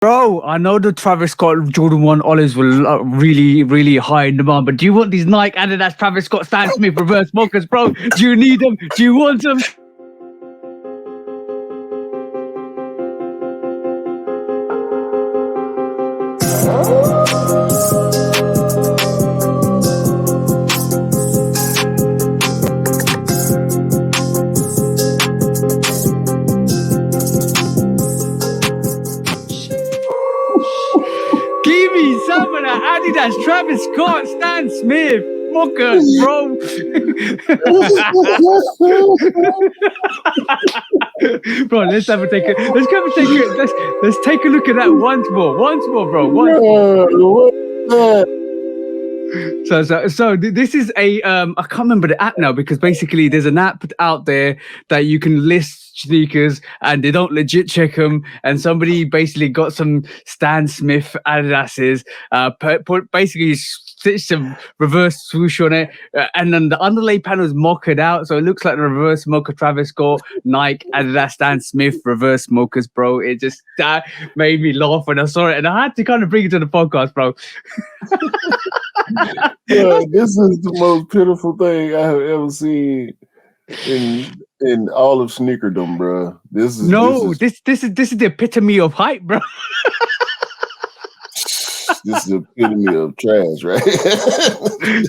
Bro, I know the Travis Scott Jordan 1 Olives were really, really high in demand, but do you want these Nike Adidas Travis Scott Stan Smith reverse mockers, bro? Do you need them? Do you want them? Give me some of that Adidas Travis Scott Stan Smith mockers, bro. Bro, let's take a look at that once more, bro. Once more. So this is a I can't remember the app now, because basically there's an app out there that you can list sneakers and they don't legit check them, and somebody basically got some Stan Smith Adidas's, basically stitched a reverse swoosh on it, and then the underlay panel is mocked out, so it looks like the reverse mocha Travis Scott Nike Adidas Stan Smith reverse mochas, bro. It just made me laugh when I saw it, and I had to kind of bring it to the podcast, bro. Yeah, this is the most pitiful thing I have ever seen in all of sneakerdom, bro. This is the epitome of hype, bro. This is the epitome of trash, right?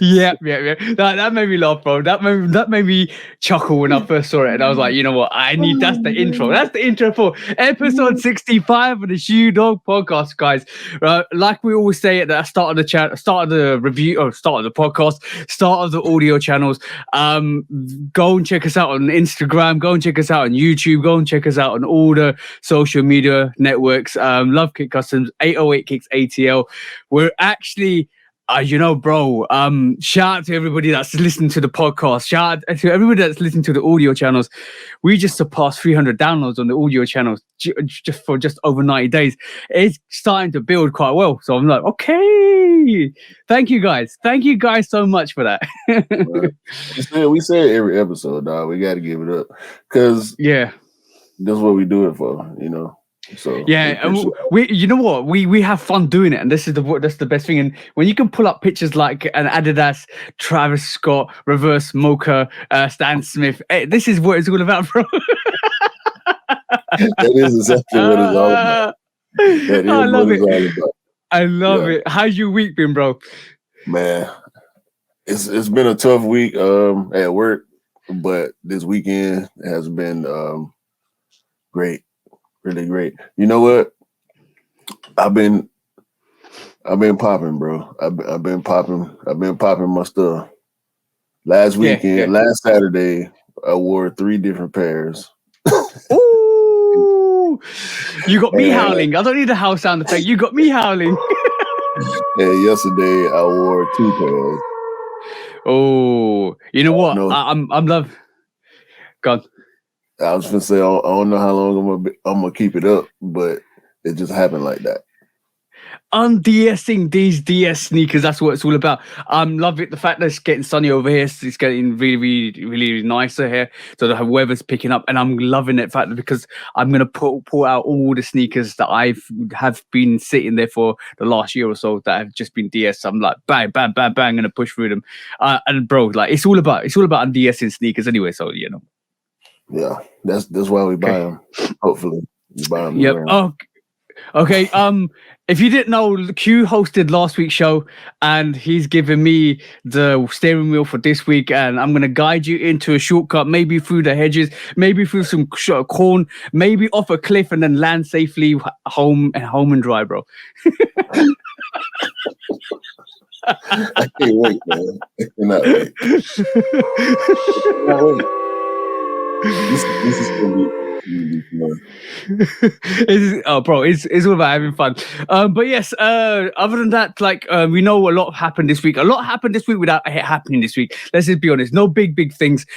Yeah. That made me laugh, bro. That made me chuckle when I first saw it, and I was like, you know what? That's the intro. That's the intro for episode 65 of the Shoe Dog Podcast, guys. Like we always say at the start of the chat, start of the review, or start of the podcast, start of the audio channels. Go and check us out on Instagram. Go and check us out on YouTube. Go and check us out on all the social media networks. Love Kick Customs, 808 Kicks ATL. We're actually, bro, shout out to everybody that's listening to the podcast. Shout out to everybody that's listening to the audio channels. We just surpassed 300 downloads on the audio channels just over 90 days. It's starting to build quite well. So I'm like, okay. Thank you guys. Thank you guys so much for that. We say it every episode, dog. We got to give it up. Because that's what we do it for, you know. So yeah, and you know what, we have fun doing it, and that's the best thing. And when you can pull up pictures like an Adidas Travis Scott reverse mocha Stan Smith, this is what it's all about, bro. That is exactly what it's all about. I love it. I love it. How's your week been, bro? Man, it's been a tough week at work, but this weekend has been great. Really great. You know what? I've been popping, bro. I've been popping my stuff. Last weekend, last Saturday, I wore 3 different pairs. Ooh! You got me howling. I don't need a house sound effect. You got me howling. And yesterday I wore 2 pairs. Oh, you know what? I'm love. God. I was gonna say I don't know how long I'm gonna keep it up, but it just happened like that. Undesing these DS sneakers, that's what it's all about. Love it, the fact that it's getting sunny over here, so it's getting really, really, really nicer here. So the weather's picking up, and I'm loving it, fact, because I'm gonna pull out all the sneakers that have been sitting there for the last year or so that have just been DS. I'm like bang, bang, bang, bang, gonna push through them. And bro, like it's all about undesing sneakers anyway. So you know. Yeah, that's why we buy them. Hopefully, we buy them. Yep. Oh, okay. If you didn't know, Q hosted last week's show, and he's given me the steering wheel for this week, and I'm gonna guide you into a shortcut, maybe through the hedges, maybe through some corn, maybe off a cliff, and then land safely home and dry, bro. I can't wait, man. I cannot wait. This is gonna be fun. It's all about having fun. But yes, other than that, like we know a lot happened this week. A lot happened this week without it happening this week. Let's just be honest. No big things.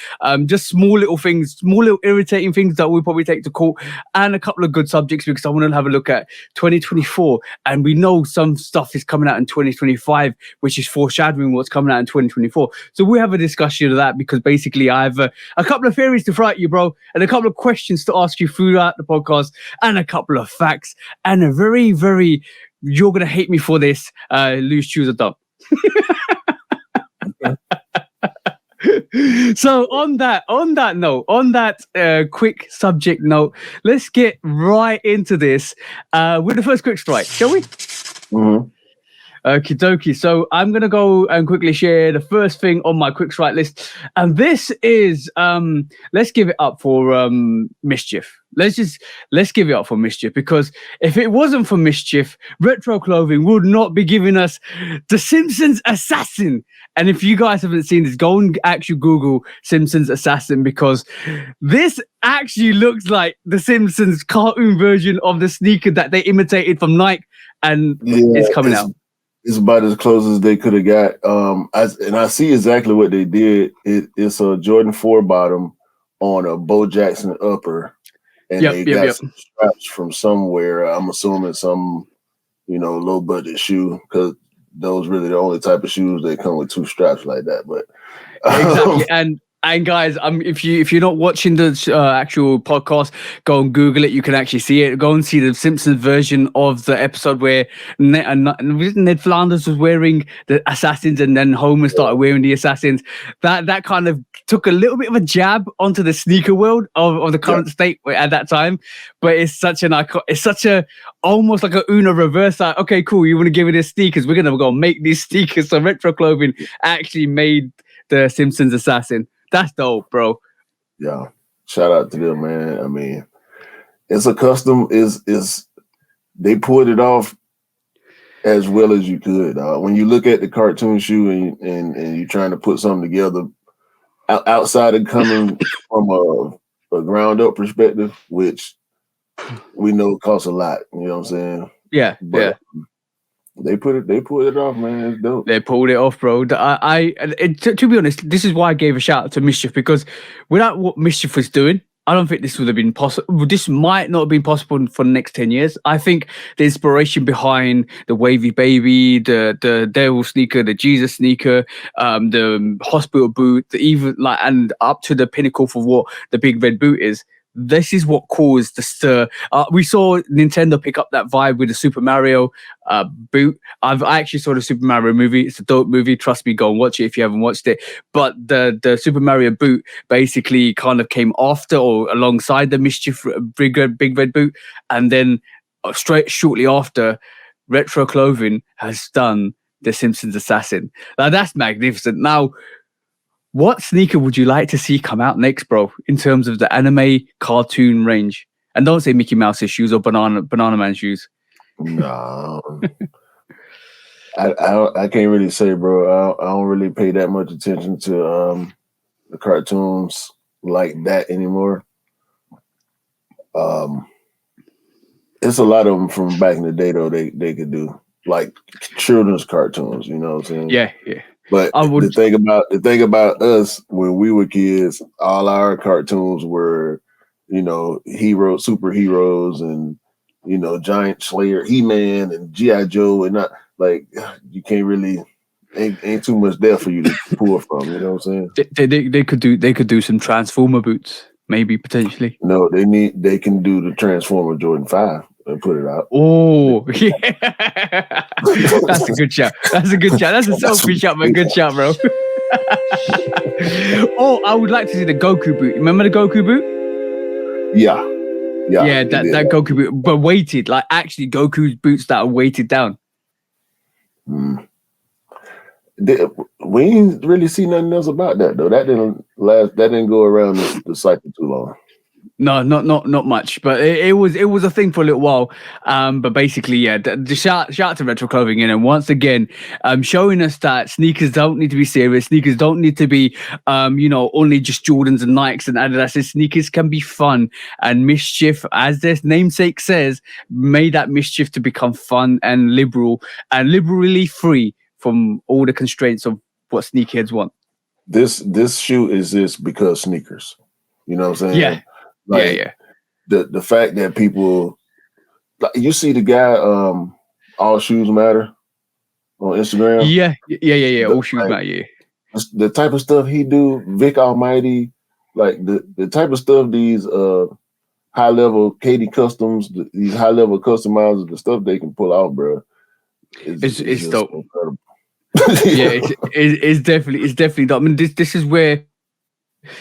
Just small little things, small little irritating things that we'll probably take to court, and a couple of good subjects, because I want to have a look at 2024, and we know some stuff is coming out in 2025, which is foreshadowing what's coming out in 2024. So we have a discussion of that, because basically I have a couple of theories to throw at you, bro, and a couple of questions to to ask you throughout the podcast, and a couple of facts, and a very, very, you're gonna hate me for this, loose, choose, or dump. So on that quick subject note, let's get right into this with the first quick strike, shall we? Mm-hmm. Okie dokie. So I'm gonna go and quickly share the first thing on my quick strike list, and this is let's give it up for Mischief. Let's give it up for Mischief, because if it wasn't for Mischief, Retro Clothing would not be giving us The Simpsons Assassin. And if you guys haven't seen this, go and actually Google Simpsons Assassin, because this actually looks like the Simpsons cartoon version of the sneaker that they imitated from Nike, and it's coming out. It's about as close as they could have got. I see exactly what they did. It's a Jordan 4 bottom on a Bo Jackson upper, and they got some straps from somewhere. I'm assuming some, low budget shoe, because those really the only type of shoes that come with two straps like that. But exactly. And guys, if you're not watching the actual podcast, go and Google it. You can actually see it. Go and see the Simpsons version of the episode where Ned Flanders was wearing the Assassins, and then Homer started wearing the Assassins. That kind of took a little bit of a jab onto the sneaker world of the current state at that time. But it's such an icon. It's such a almost like a Uno reverse. Like, okay, cool. You want to give me these sneakers? We're gonna go make these sneakers. So Retro Clothing actually made the Simpsons Assassin. That's dope, bro. Yeah, shout out to them, man. I mean, it's a custom. Is they pulled it off as well as you could. When you look at the cartoon shoe and you're trying to put something together outside of coming from a ground up perspective, which we know costs a lot. You know what I'm saying? Yeah, but, They pulled it off, man. It's dope. They pulled it off, bro. To be honest, this is why I gave a shout out to Mischief, because without what Mischief was doing, I don't think this would have been possible. This might not have been possible for the next 10 years. I think the inspiration behind the Wavy Baby, the Devil sneaker, the Jesus sneaker, the hospital boot, and up to the pinnacle for what the big red boot is. This is what caused the stir. We saw Nintendo pick up that vibe with the Super Mario boot. I actually saw the Super Mario movie. It's a dope movie. Trust me, go and watch it if you haven't watched it. But the Super Mario boot basically kind of came after or alongside the Mischief big red boot. And then shortly after, Retro Clothing has done the Simpsons Assassin. Now, that's magnificent. Now, what sneaker would you like to see come out next, bro, in terms of the anime cartoon range? And don't say Mickey Mouse's shoes or Banana Man shoes. No. I can't really say, bro. I don't really pay that much attention to the cartoons like that anymore. It's a lot of them from back in the day, though, they could do. Like children's cartoons, you know what I'm saying? Yeah. But the thing about us when we were kids, all our cartoons were, superheroes, and Giant Slayer, He-Man, and G.I. Joe, and not like you can't really ain't too much there for you to pull from. You know what I'm saying? They could do some Transformer boots, maybe potentially. No, they can do the Transformer Jordan 5 and put it out. Oh, yeah. That's a good shout. That's a selfie shot, but good shout, bro. Oh, I would like to see the Goku boot. Remember the Goku boot? Yeah. That Goku boot, but weighted, like actually Goku's boots that are weighted down. We didn't really see nothing else about that, though. That didn't go around the cycle too long. No, not much, but it was a thing for a little while. But basically, yeah, the shout out to Retro Clothing, and once again, showing us that sneakers don't need to be serious. Sneakers don't need to be, only just Jordans and Nikes and Adidas. Sneakers can be fun, and Mischief, as their namesake says, made that Mischief to become fun and liberal and liberally free from all the constraints of what sneakerheads want. This shoe exists because sneakers. You know what I'm saying? Yeah. Yeah. The fact that people, you see the guy, All Shoes Matter on Instagram. Yeah. All shoes matter. Yeah. The type of stuff he do, Vic Almighty, like the type of stuff these high level Katie customs, these high level customizers, the stuff they can pull out, bro, is It's just dope. incredible. Yeah, it's definitely dope. I mean, this is where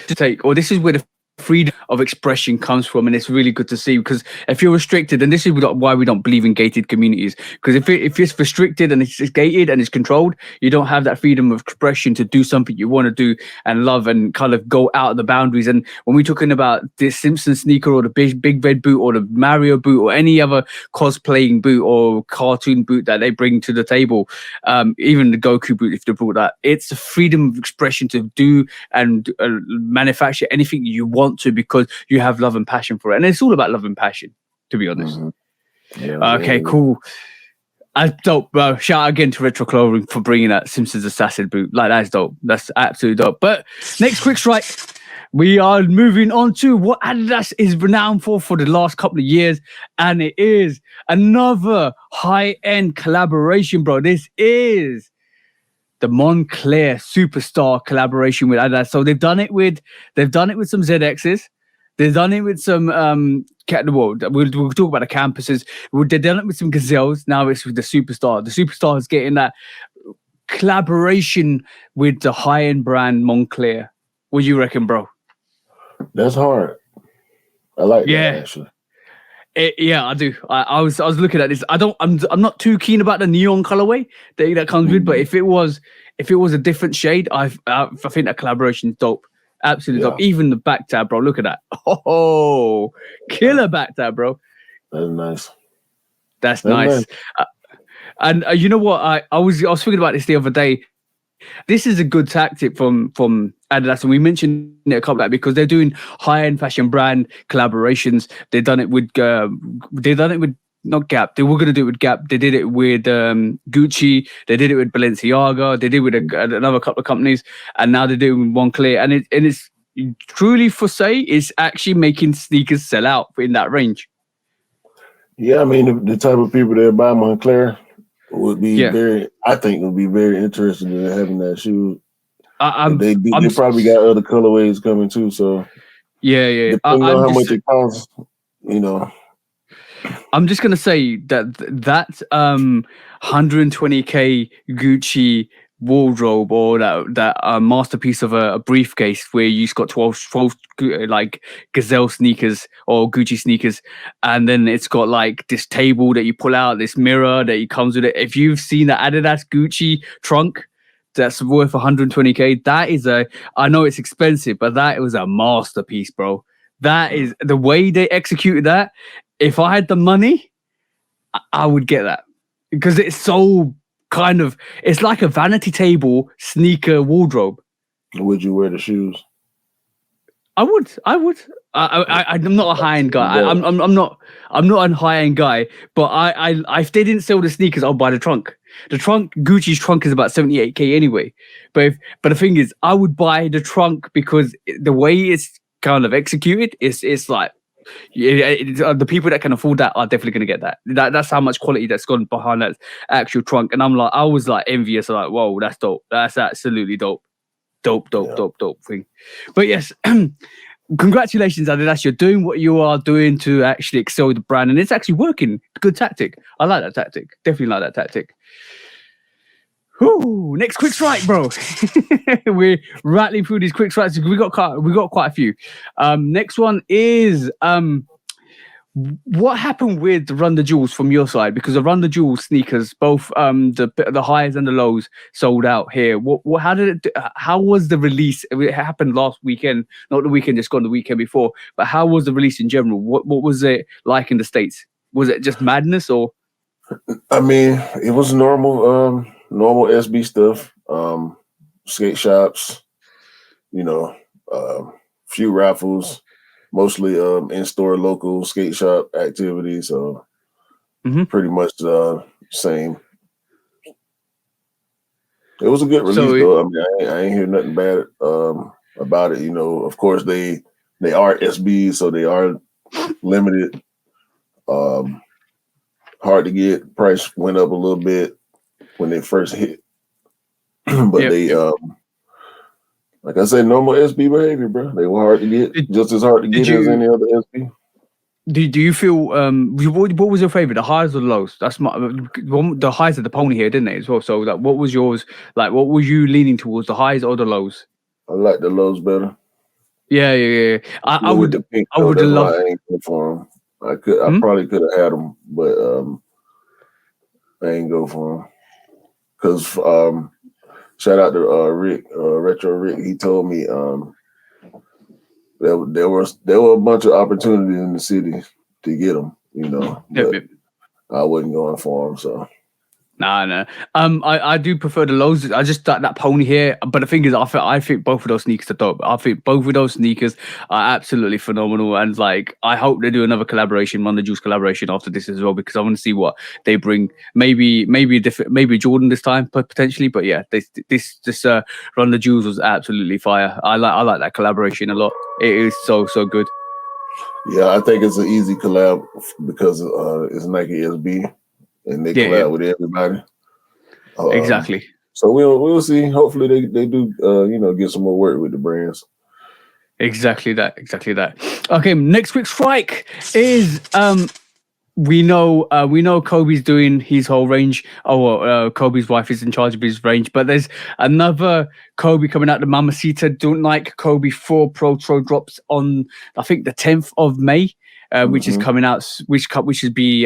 to take, or this is where the freedom of expression comes from, and it's really good to see, because if you're restricted, and this is why we don't believe in gated communities, because if it's restricted and it's gated and it's controlled, you don't have that freedom of expression to do something you want to do and love and kind of go out of the boundaries. And when we're talking about this Simpson sneaker or the big red boot or the Mario boot or any other cosplaying boot or cartoon boot that they bring to the table, even the Goku boot, if they brought that, it's the freedom of expression to do and manufacture anything you want to, because you have love and passion for it. And it's all about love and passion, to be honest. Yeah, okay, cool. That's dope, bro. Shout out again to Retro Clothing for bringing that Simpsons Assassin boot. Like, that's dope. That's absolutely dope. But next quick strike, we are moving on to what Adidas is renowned for the last couple of years, and it is another high-end collaboration, bro. This is the Montclair Superstar collaboration with Adidas. So they've done it with some ZXs. They've done it with some we'll talk about the campuses. They've done it with some Gazelles. Now it's with the Superstar. The Superstar is getting that collaboration with the high-end brand Montclair. What do you reckon, bro? That's hard. I like that, actually. Yeah, I do. I was looking at this. I'm not too keen about the neon colorway that comes with, but if it was a different shade, I think that collaboration is dope. Absolutely dope. Even the back tab, bro. Look at that. Oh, killer back tab, bro. That's nice. That's nice. And you know what? I was thinking about this the other day. This is a good tactic from Adidas, and we mentioned it a couple of, because they're doing high-end fashion brand collaborations. They've done it with not Gap. They were going to do it with Gap. They did it with Gucci. They did it with Balenciaga. They did it with another couple of companies, and now they're doing with Montclair. And it's truly, for say, it's actually making sneakers sell out in that range. Yeah, I mean, the type of people that buy Montclair would be I think would be very interested in having that shoe. They probably got other colorways coming too. So depending on how much it costs, you know. I'm just gonna say that 120K Gucci wardrobe, or that masterpiece of a briefcase where you just got 12 like Gazelle sneakers or Gucci sneakers, and then it's got like this table that you pull out, this mirror that comes with it. If you've seen the Adidas Gucci trunk that's worth 120K, that is I know it's expensive, but that was a masterpiece, bro. That is the way they executed that. If I had the money, I would get that, because it's so kind of, it's like a vanity table sneaker wardrobe. Would you wear the shoes? I would. I'm not a high end guy. I'm not a high end guy. But if they didn't sell the sneakers, I'll buy the trunk. The trunk, Gucci's trunk is about 78K anyway. But the thing is, I would buy the trunk because the way it's kind of executed, it's like, the people that can afford that are definitely going to get that. That's how much quality that's gone behind that actual trunk. And I was like envious, like, whoa, that's dope. That's absolutely dope. Dope thing. But yes, congratulations, Adidas. You're doing what you are doing to actually excel the brand, and it's actually working. Good tactic. I like that tactic. Definitely like that tactic. Whew, next quick strike, bro. We're rattling through these quick strikes. We got quite a few. Next one is what happened with Run the Jewels from your side? Because the Run the Jewels sneakers, both the highs and the lows, sold out here. How was the release? It happened last weekend, not the weekend just gone, the weekend before. But how was the release in general? What was it like in the States? Was it just madness, or? I mean, it was normal SB stuff, skate shops, few raffles, mostly in-store local skate shop activities. So pretty much the same. It was a good release, though. I mean, I ain't hear nothing bad about it. Of course they are SBs, so they are limited. Hard to get. Price went up a little bit when they first hit, but they like I said, normal SB behavior, bro. They were hard to get, just as hard to get as any other SB. Do you feel what was your favorite, the highs or the lows? That's the highs of the pony here, didn't they, as well? So like, what was yours? Like, what were you leaning towards, the highs or the lows? I like the lows better. Yeah. I With the would pink I though, would that's why love. I ain't go for them. I Hmm? probably could have had them, but I ain't go for them because shout out to Rick, Retro Rick. He told me there were a bunch of opportunities in the city to get them, Yep, but yep. I wasn't going for them. So Nah. I do prefer the lows. I just that pony here. But the thing is, I think both of those sneakers are dope. I think both of those sneakers are absolutely phenomenal. And like, I hope they do another collaboration, Run the Juice collaboration after this as well, because I want to see what they bring. Maybe a different, maybe Jordan this time, potentially. But yeah, this Run the Juice was absolutely fire. I like that collaboration a lot. It is so good. yeah, I think it's an easy collab because it's Nike SB and they Yeah, collab with everybody. Um, exactly. so we'll see. Hopefully they do get some more work with the brands. Exactly that. Okay, next quick strike is we know Kobe's doing his whole range. Kobe's wife is in charge of his range, but there's another Kobe coming out. The Mamacita Don't Like Kobe 4 Pro drops on, I think, the 10th of May. Which is Mm-hmm. coming out, which should be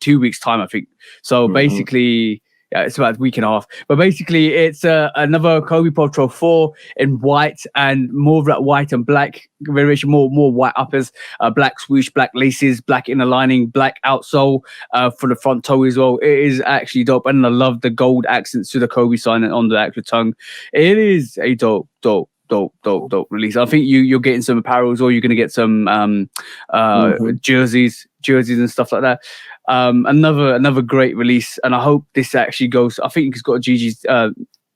2 weeks time, I think. So Mm-hmm. basically, yeah, it's about a week and a half. But basically, it's another Kobe Pro 4 in white, and more of that white and black variation, more white uppers, black swoosh, black laces, black inner lining, black outsole for the front toe as well. It is actually dope, and I love the gold accents to the Kobe sign on the actual tongue. It is a dope release. I think you're getting some apparels, or you're going to get some Mm-hmm. jerseys and stuff like that. Another great release, and I hope this actually goes. I think it's got a Gigi's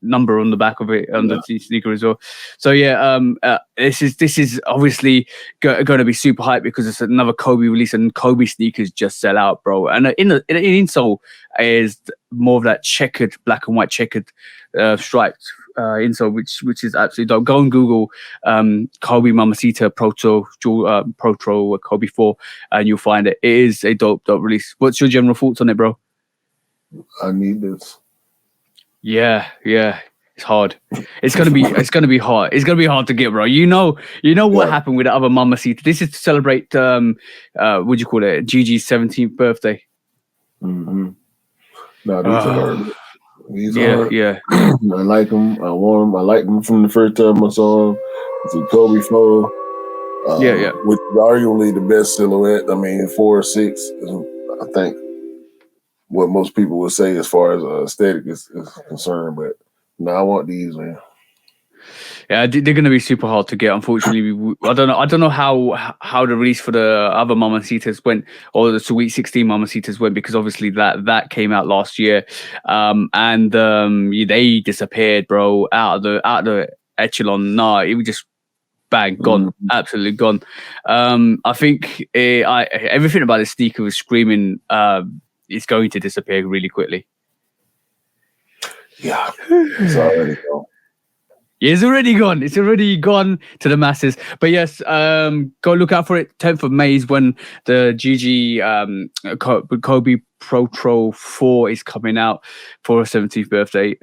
number on the back of it, on Yeah. the sneaker as well. So yeah, this is obviously going to be super hype because it's another Kobe release, and Kobe sneakers just sell out, bro. And in insole is more of that checkered, black and white checkered striped insole, which is absolutely dope. Go and Google Kobe Mamacita Proto Kobe 4, and you'll find it. It is a dope release. What's your general thoughts on it, bro? I need this. Yeah. It's hard. It's gonna be hard. It's gonna be hard to get, bro. You know what Yeah. happened with the other Mamacita. This is to celebrate what do you call it? Gigi's 17th birthday. Mm-hmm. No, these are hard. These are hard. Yeah. I like them. I want them. I liked them from the first time I saw them. It's a Kobe 4. Yeah. Which is arguably the best silhouette. I mean, 4 or 6 is, I think, what most people would say as far as aesthetic is concerned. But no, I want these, man. Yeah, they're going to be super hard to get. Unfortunately, I don't know how the release for the other Mamacitas went, or the Sweet 16 Mamacitas went, because obviously that came out last year, and they disappeared, bro, out of the echelon. Nah, it was just bang, gone, Mm-hmm. absolutely gone. I think everything about this sneaker was screaming it's going to disappear really quickly. Yeah, it's already gone. Yeah, it's already gone. It's already gone to the masses. But yes, go look out for it. 10th of May is when the GG Kobe Pro 4 is coming out for a 17th birthday.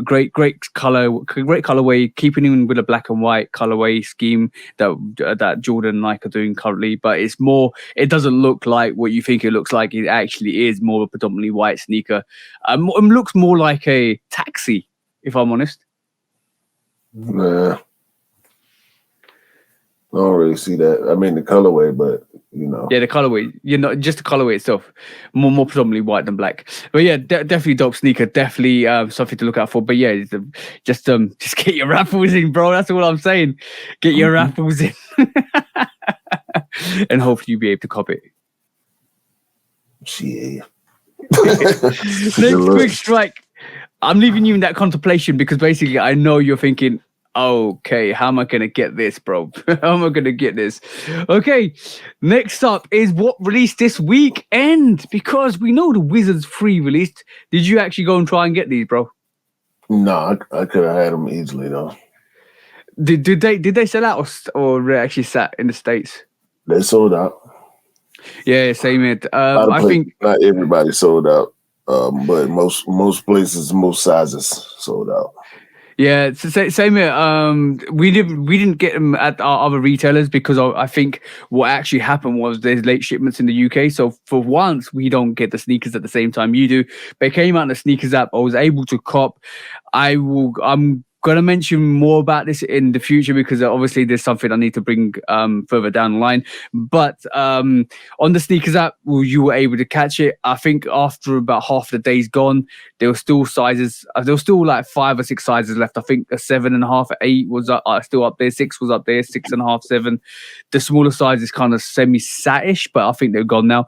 Great colorway, keeping in with a black and white colorway scheme that Jordan and Nike are doing currently. But it's more. It doesn't look like what you think it looks like. It actually is more of a predominantly white sneaker. It looks more like a taxi, if I'm honest. Nah, I don't really see that. I mean, the colorway, but Yeah, the colorway, just the colorway itself, more predominantly white than black. But yeah, definitely dope sneaker, definitely something to look out for. But yeah, just get your raffles in, bro. That's all I'm saying. Get your raffles in, and hopefully you'll be able to cop it. Shit. Next quick strike. I'm leaving you in that contemplation because basically I know you're thinking, okay, how am I going to get this, bro? How am I going to get this? Okay, next up is what released this weekend, because we know the Wizards 3 released. Did you actually go and try and get these, bro? No, I could have had them easily, though. Did they sell out or actually sat in the States? They sold out. Yeah, same it. A lot of I places, think not everybody sold out, but most places, most sizes sold out. yeah, it's the same here. We didn't get them at our other retailers because I think what actually happened was there's late shipments in the UK. So for once, we don't get the sneakers at the same time you do. They came out in the sneakers app. I was able to cop. I'm gonna mention more about this in the future because obviously there's something I need to bring further down the line. But on the sneakers app, you were able to catch it. I think after about half the day's gone, there were still sizes. There was still like 5 or 6 sizes left. I think a 7.5, 8 was still up there. 6 was up there. 6.5, 7. The smaller size is kind of semi-satish, but I think they're gone now.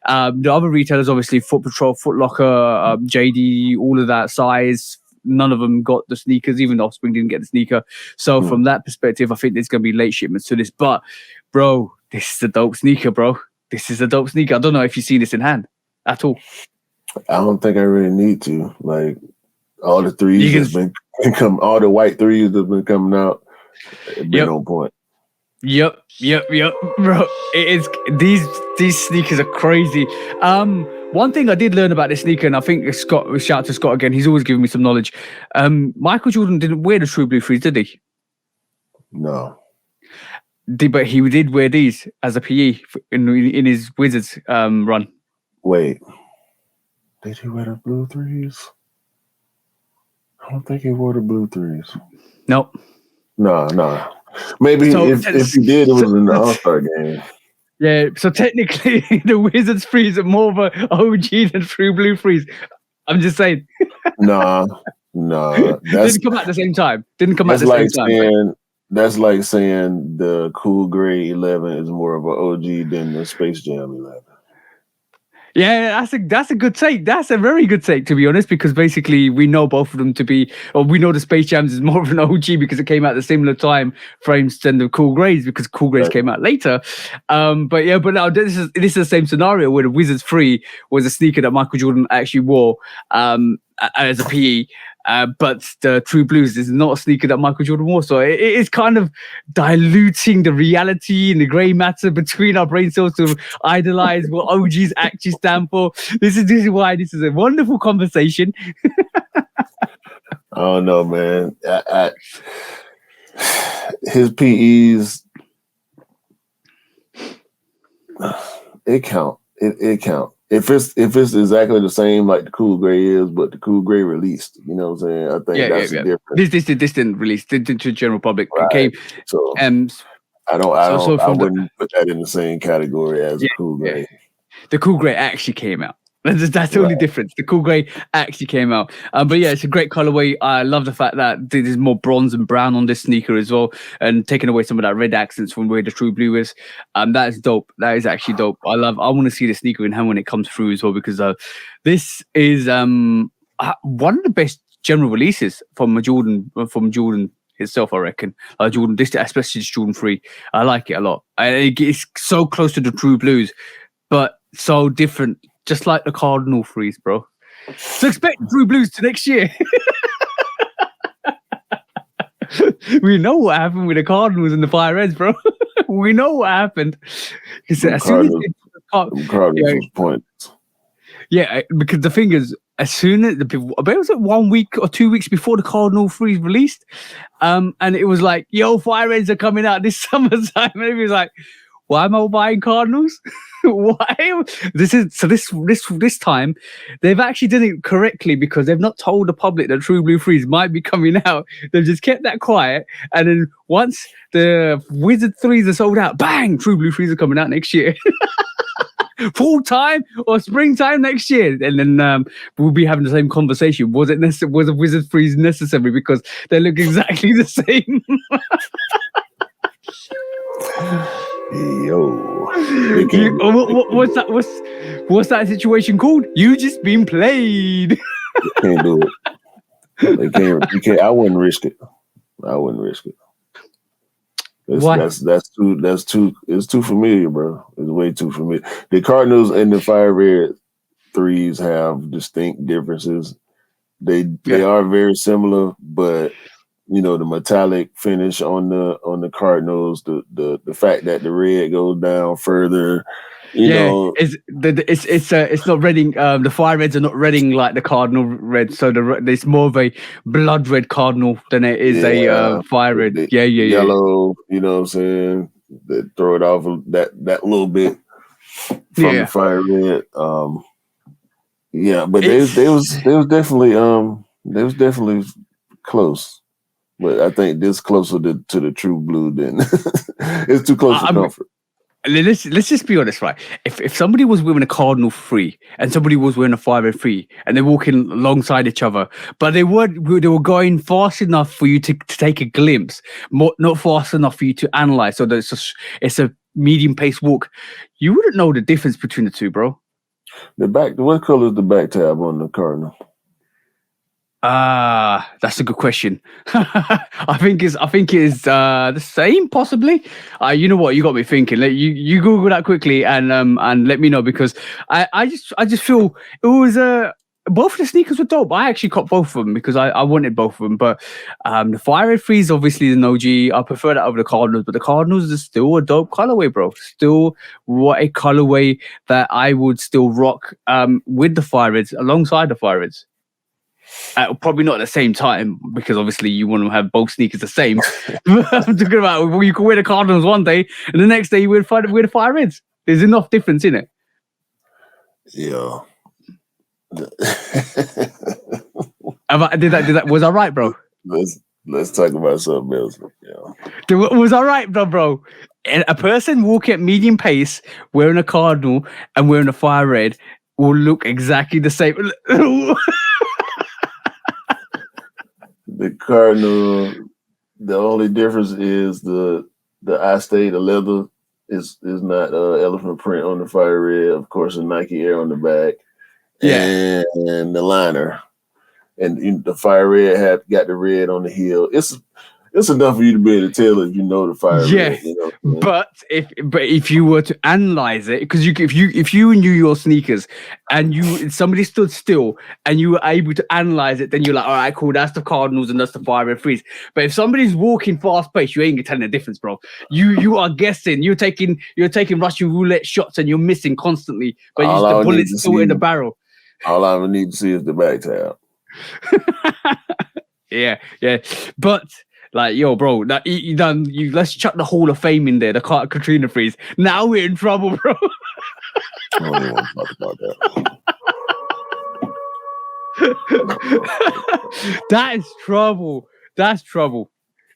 The other retailers, obviously, Foot Patrol, Foot Locker, JD, all of that size. None of them got the sneakers, even Offspring didn't get the sneaker. So from that perspective, I think there's going to be late shipments to this. But, bro, this is a dope sneaker, bro. This is a dope sneaker. I don't know if you see this in hand at all. I don't think I really need to. Like all the threes that's been all the white threes that's been coming out, been on point. Yep, bro. It is these sneakers are crazy. One thing I did learn about this sneaker, and I think Scott, shout out to Scott again. He's always giving me some knowledge. Michael Jordan didn't wear the True Blue Threes, did he? No. But he did wear these as a PE in his Wizards run. Wait, did he wear the blue threes? I don't think he wore the blue threes. Nope. No. Maybe if he did, it was in the All-Star game. Yeah, so technically the Wizards threes are more of an OG than True Blue threes. I'm just saying. No. Didn't come out at the same time. That's like saying the Cool Gray 11 is more of an OG than the Space Jam 11. Yeah, that's a good take. That's a very good take, to be honest, because basically we know both of them to be, or we know the Space Jams is more of an OG because it came out at the similar time frames than the Cool Greys because Cool Greys came out later. But now this is the same scenario where the Wizards 3 was a sneaker that Michael Jordan actually wore as a PE. But the True Blues is not a sneaker that Michael Jordan wore. So it is kind of diluting the reality and the grey matter between our brain cells to idolize what OGs actually stand for. This is why this is a wonderful conversation. I don't know, man. His PEs, it count. It count. If it's exactly the same like the Cool Gray is, but the Cool Gray released, you know what I'm saying? I think that's the difference. This didn't release to the general public. Right. Okay. So I wouldn't put that in the same category as the Cool Gray. The Cool Gray actually came out. That's the only difference. The Cool Gray actually came out. But yeah, it's a great colorway. I love the fact that there's more bronze and brown on this sneaker as well, and taking away some of that red accents from where the True Blue is. That is dope. That is actually dope. I want to see the sneaker in hand when it comes through as well, because this is one of the best general releases from Jordan himself, I reckon. Jordan, especially Jordan 3. I like it a lot. It's so close to the True Blues, but so different. Just like the Cardinal threes, bro. So expect True Blues to next year. We know what happened with the Cardinals and the Fire Reds, bro. We know what happened. Cardinals was points. Yeah, because the thing is, as soon as was it 1 week or 2 weeks before the Cardinal threes released, and it was like, "Yo, Fire Reds are coming out this summertime." And it was like, why am I buying Cardinals? Why? This time they've actually done it correctly because they've not told the public that True Blue Threes might be coming out. They've just kept that quiet, and then once the Wizard Threes are sold out, bang! True Blue Threes are coming out next year. Full time or springtime next year, and then we'll be having the same conversation. Was a Wizard Threes necessary because they look exactly the same? Yo, what's that situation called? You just been played. Can't do it. They can't. You can't. I wouldn't risk it. Why? That's too. It's too familiar, bro. It's way too familiar. The Cardinals and the Fire Red threes have distinct differences. They are very similar, but you know, the metallic finish on the Cardinals, the fact that the red goes down further, You Yeah, know, it's not redding. The fire reds are not redding like the cardinal red. So it's more of a blood red cardinal than it is a yeah, fire red. the Yeah, yeah, yeah, yellow. You know what I'm saying? They throw it off that little bit from the yeah. fire red. Yeah, but It's they was definitely close. But I think this closer to the true blue than it's too close for I'm comfort. let's just be honest, right? If somebody was wearing a cardinal free and somebody was wearing a fire red free and they're walking alongside each other, but they were going fast enough for you to take a glimpse, not fast enough for you to analyze. So that it's a medium pace walk. You wouldn't know the difference between the two, bro. What color is the back tab on the Cardinal? That's a good question. I think it's the same, possibly. You know what? You got me thinking. You Google that quickly and let me know, because I just feel it was both the sneakers were dope. I actually caught both of them because I wanted both of them. But the Fire Red Free is obviously the OG. I prefer that over the Cardinals, but the Cardinals is still a dope colorway, bro. Still, what a colorway that I would still rock with the Fire Reds, alongside the Fire Reds. Probably not at the same time, because obviously you want to have both sneakers the same. I'm talking about, well, you can wear the Cardinals one day and the next day you wear the Fire Reds. There's enough difference in it. Yeah. Did that? Was I right, bro? Let's talk about something else. Yeah. Was I right, bro? A person walking at medium pace wearing a Cardinal and wearing a Fire Red will look exactly the same. The Cardinal, the only difference is the I-Stay, the leather is not elephant print on the Fire Red. Of course, the Nike Air on the back, Yeah, and the liner, and the Fire Red got the red on the heel. It's enough for you to be able to tell if you know the Fire Red. You know, but if you were to analyze it, because if you knew your sneakers and somebody stood still and you were able to analyze it, then you're like, all right, cool, that's the Cardinals and that's the Fire Red Freeze. But if somebody's walking fast pace, you ain't gonna tell the difference, bro. You are guessing. You're taking Russian roulette shots and you're missing constantly, but the bullet's still in the barrel. All I would need to see is the back tab. Yeah, but. Like, yo, bro, you done. Let's chuck the Hall of Fame in there, the Katrina freeze. Now we're in trouble, bro. I don't even want to talk about that. That is trouble. That's trouble.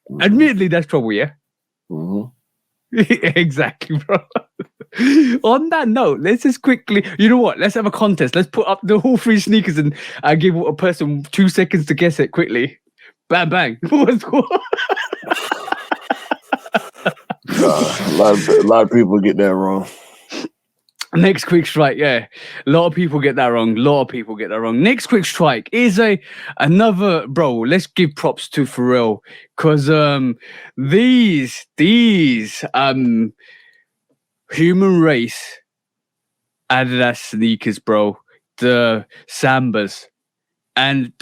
Mm-hmm. Admittedly, that's trouble, yeah? Mm-hmm. Exactly, bro. On that note, let's just quickly, you know what? Let's have a contest. Let's put up the whole three sneakers and give a person 2 seconds to guess it quickly. Bang, bang. What's cool? A lot of people get that wrong. Next quick strike, yeah. A lot of people get that wrong. Next quick strike is another, bro. Let's give props to Pharrell, because these human race Adidas sneakers, bro. The Sambas, and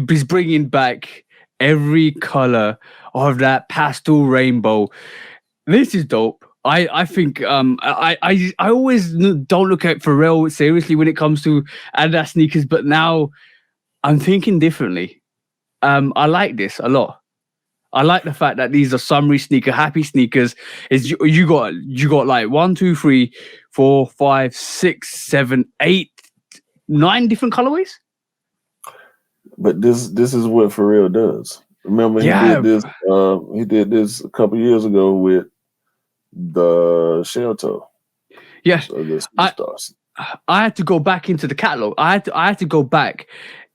he's bringing back every color of that pastel rainbow. This is dope. I think I always don't look at Pharrell seriously when it comes to Adidas sneakers, but now I'm thinking differently. I like this a lot. I like the fact that these are summery sneaker, happy sneakers. Is you got like 1, 2, 3, 4, 5, 6, 7, 8, 9 different colorways. But this is what Pharrell does. Remember, he did this a couple years ago with the shell toe. Yes, I had to go back into the catalog. I had to go back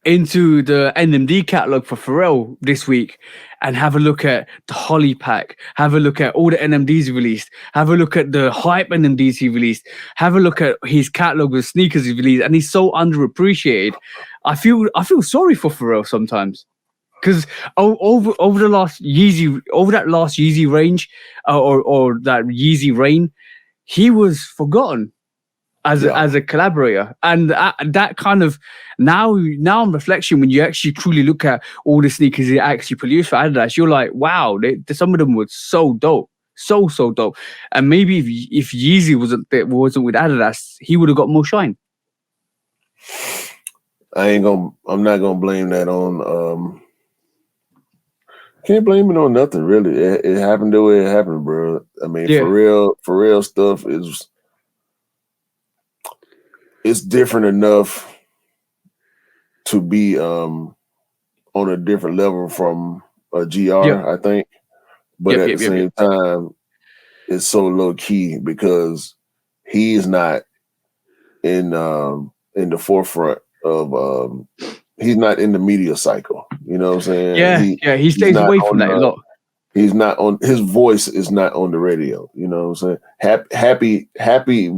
into the NMD catalog for Pharrell this week and have a look at the Holly pack, have a look at all the NMDs he released, have a look at the hype NMDs he released, have a look at his catalog of sneakers he released, and he's so underappreciated. I feel sorry for Pharrell sometimes, because over that last Yeezy range or that Yeezy reign, he was forgotten as a collaborator, and that kind of now on reflection, when you actually truly look at all the sneakers he actually produced for Adidas, you're like, wow, some of them were so dope. so dope. And maybe if Yeezy wasn't with Adidas, he would have got more shine. I'm not gonna blame that on. Can't blame it on nothing really. It happened the way it happened, bro. I mean, Yeah. for real stuff it's different enough to be on a different level from a GR, I think. But at the same time, it's so low key because he's not in the forefront of he's not in the media cycle. You know what I'm saying? He stays away from that a lot. He's not on, his voice is not on the radio. You know what I'm saying? Happy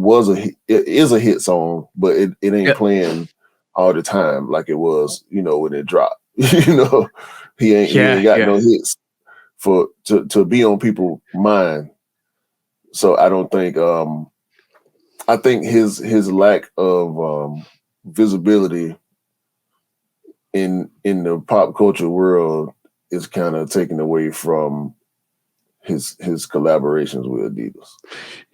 is a hit song, but it ain't playing all the time like it was, when it dropped. He ain't got no hits to be on people's mind. So I don't think I think his lack of visibility in the pop culture world is kind of taken away from his collaborations with Adidas.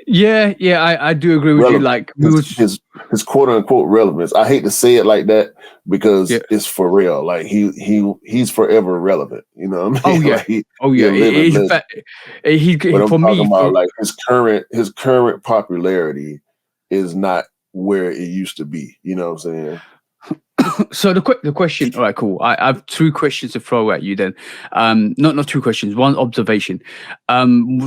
Yeah, I do agree with you. Like his quote unquote relevance. I hate to say it like that because it's for real. Like he's forever relevant. You know what I mean? I'm talking about like his current popularity is not where it used to be. You know what I'm saying? So the question, all right, cool. I have two questions to throw at you then. Not two questions, one observation.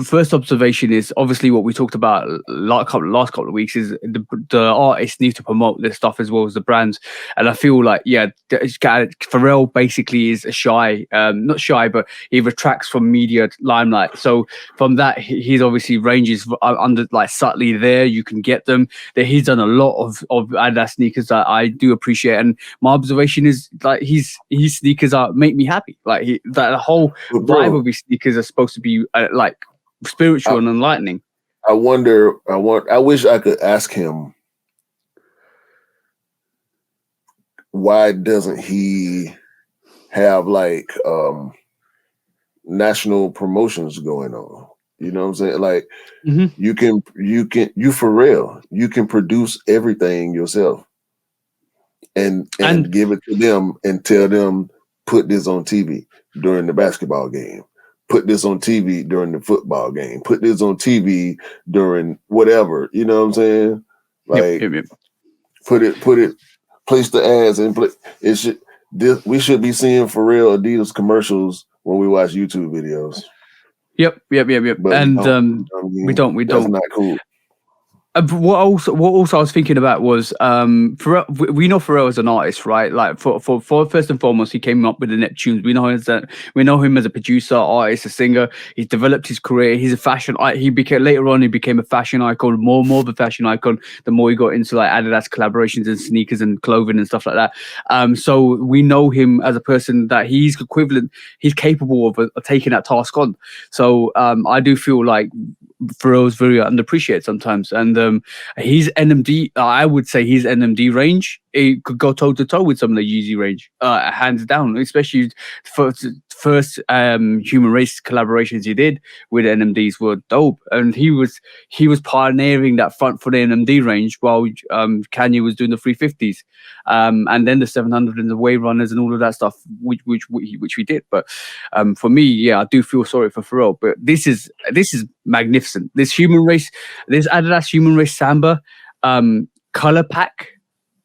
First observation is obviously what we talked about last couple of weeks is the artists need to promote their stuff as well as the brands. And I feel like, Pharrell basically is not shy, but he retracts from media limelight. So from that, he's obviously ranges under like subtly there. You can get them. That he's done a lot of Adidas sneakers that I do appreciate. And my observation is like his sneakers make me happy. Like that whole vibe of his sneakers are supposed to be like spiritual and enlightening. I wish I could ask him why doesn't he have like national promotions going on? You know what I'm saying? Like you for real, you can produce everything yourself. And give it to them and tell them, put this on TV during the basketball game. Put this on TV during the football game. Put this on TV during whatever. You know what I'm saying? Like, put it, place the ads and we should be seeing for real Adidas commercials when we watch YouTube videos. Yep. But and we don't. That's not cool. What also I was thinking about was Pharrell, we know Pharrell as an artist, right? Like for first and foremost, he came up with the Neptunes. We know him as a producer, artist, a singer. He's developed his career. He's a fashion. He became a fashion icon, more of a fashion icon. The more he got into like Adidas collaborations and sneakers and clothing and stuff like that. So we know him as a person that he's capable of taking that task on. So I do feel like Pharrell's very underappreciated sometimes, and his NMD, I would say his NMD range, it could go toe to toe with some of the Yeezy range, hands down. Especially first human race collaborations he did with NMDs were dope, and he was pioneering that front for the NMD range while Kanye was doing the 350s, and then the 700 and the Wave Runners and all of that stuff, which we did. But for me, I do feel sorry for Pharrell, but this is magnificent. This Adidas human race Samba color pack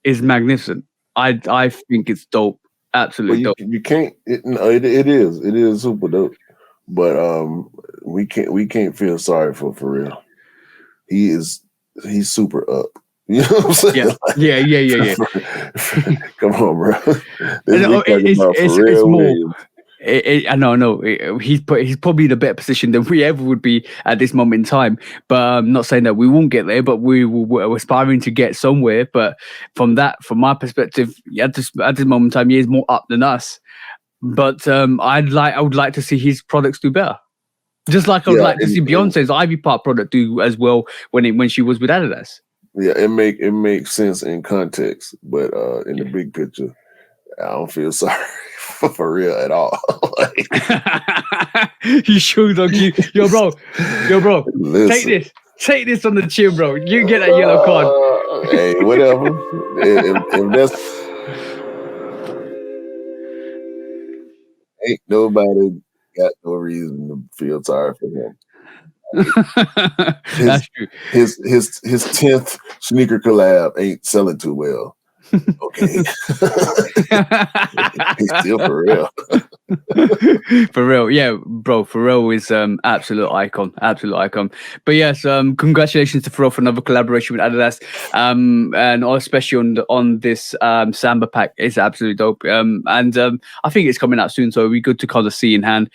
is magnificent. I think it's dope. Absolutely dope. You can't. It is super dope. But we can't feel sorry for Pharrell. He's super up. You know what I'm saying? Yeah. Come on, bro. It's more. I know. He's probably in a better position than we ever would be at this moment in time. But I'm not saying that we won't get there, but we're aspiring to get somewhere. But from my perspective, at this moment in time, he is more up than us. But I would like to see his products do better. Just like I would like to see Beyonce's Ivy Park product do as well when she was with Adidas. Yeah, it makes sense in context, but in the big picture, I don't feel sorry for real at all. Like, you sure, dog? Yo, bro. listen. Take this on the chin, bro. You get that yellow card. Hey, whatever. If that's ain't nobody got no reason to feel sorry for him. That's true. His 10th sneaker collab ain't selling too well. Okay. He's still for real. For real, yeah, bro. Pharrell is absolute icon. But yes, congratulations to Pharrell for another collaboration with Adidas, and especially on this Samba pack. It's absolutely dope. And I think it's coming out soon, so it'll be good to kind of see in hand.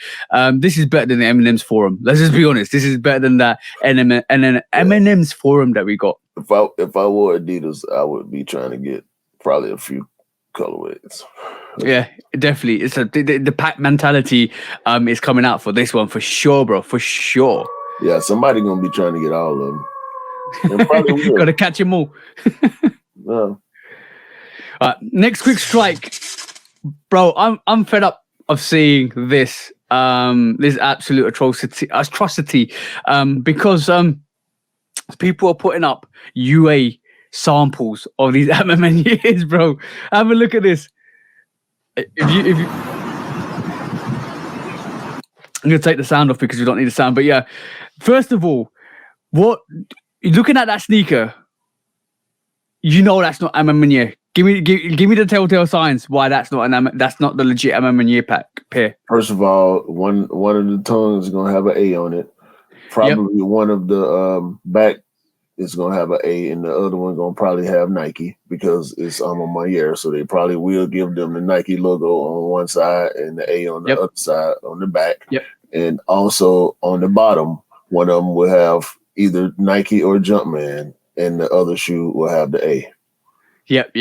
This is better than the Eminem's forum. Let's just be honest. This is better than that Eminem's forum that we got. If I wore Adidas, I would be trying to get probably a few colorways. Yeah, definitely. It's the pack mentality is coming out for this one for sure, bro. For sure. Yeah, somebody gonna be trying to get all of them. And probably will. Gotta catch them all. No. Next quick strike, bro. I'm fed up of seeing this this absolute atrocity because people are putting up UA samples of these MMN bro. Have a look at this. If you I'm gonna take the sound off because we don't need the sound. But yeah, first of all, what you're looking at that sneaker, you know that's not MMN. Give me the telltale signs why that's not the legit MMN pair. First of all, one of the tongues is gonna have an A on it. Probably one of the back is gonna have an A, and the other one gonna probably have Nike because it's Alma Mater. So they probably will give them the Nike logo on one side and the A on the other side on the back. Yep. And also on the bottom, one of them will have either Nike or Jumpman, and the other shoe will have the A. Yep.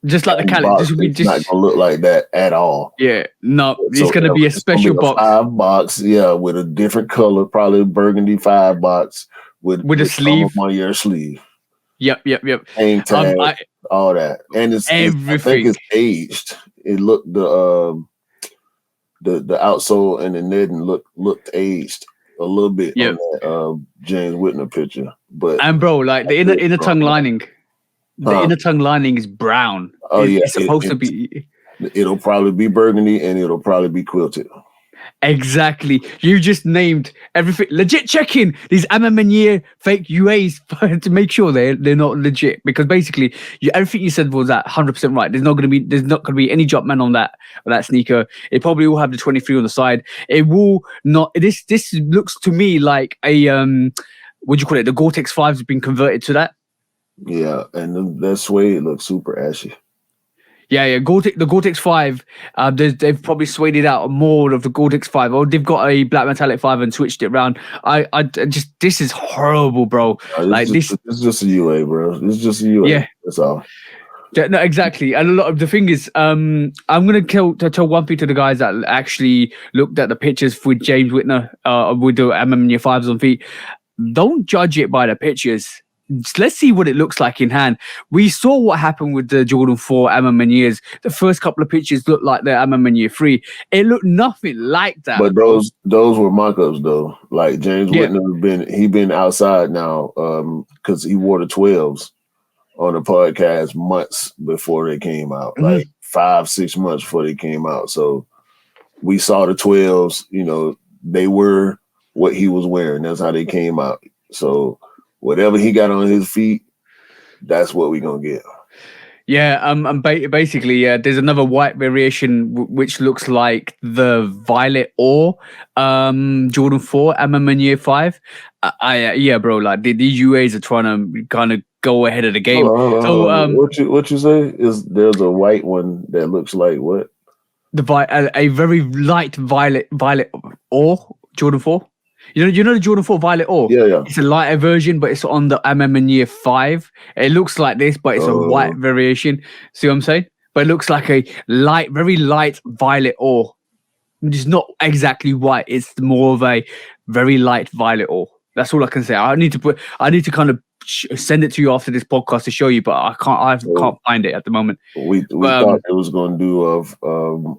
Just like the calendar. It's not gonna look like that at all. Yeah, no, it's gonna be a special box. 5 box, yeah, with a different color, probably a burgundy 5 box with a sleeve. On your sleeve. Yep. Hang tag, all that, and it's everything. I think it's aged. It looked the outsole and the netting looked aged a little bit on that James Whitner picture, but bro, like the inner tongue lining. The inner tongue lining is brown. Oh, it's supposed to be. It'll probably be burgundy and it'll probably be quilted. Exactly. You just named everything. Legit checking these MMN fake UAs to make sure they're not legit. Because basically, everything you said was that 100% right. There's not going to be any Jumpman on that sneaker. It probably will have the 23 on the side. It will not. This looks to me like a what do you call it? The Gore-Tex 5 has been converted to that. Yeah, and that suede looks super ashy. Yeah. The Gore-Tex 5, they've probably suede it out more of the Gore-Tex 5, or they've got a black metallic 5 and switched it around. I just this is horrible, bro. It's just a UA, bro. It's just a UA. Yeah, that's all. Yeah, no, exactly. And a lot of the thing is, I'm gonna tell one thing to the guys that actually looked at the pictures with James Whitner, with the MMN 5s on feet. Don't judge it by the pictures. Let's see what it looks like in hand. We saw what happened with the Jordan 4 MMN. The first couple of pictures looked like the MMN 3. It looked nothing like that. But those were mock-ups though. Like James Whitner been outside now because he wore the 12s on the podcast months before they came out. Mm-hmm. Like 5-6 months before they came out. So we saw the 12s, they were what he was wearing. That's how they came out. So whatever he got on his feet, that's what we're going to get. Yeah, basically, there's another white variation which looks like the Violet Ore Jordan 4 MMN 5. Yeah, bro, like these UAs are trying to kind of go ahead of the game. Hold on. What you say is there's a white one that looks like what? A very light violet Ore Jordan 4. You know the Jordan 4 Violet Ore? Yeah. It's a lighter version, but it's on the MMN 5. It looks like this, but it's a white variation. See what I'm saying? But it looks like a very light Violet Ore. It's not exactly white. It's more of a very light Violet Ore. That's all I can say. I need to kind of send it to you after this podcast to show you, but I can't find it at the moment. We thought it was going to do of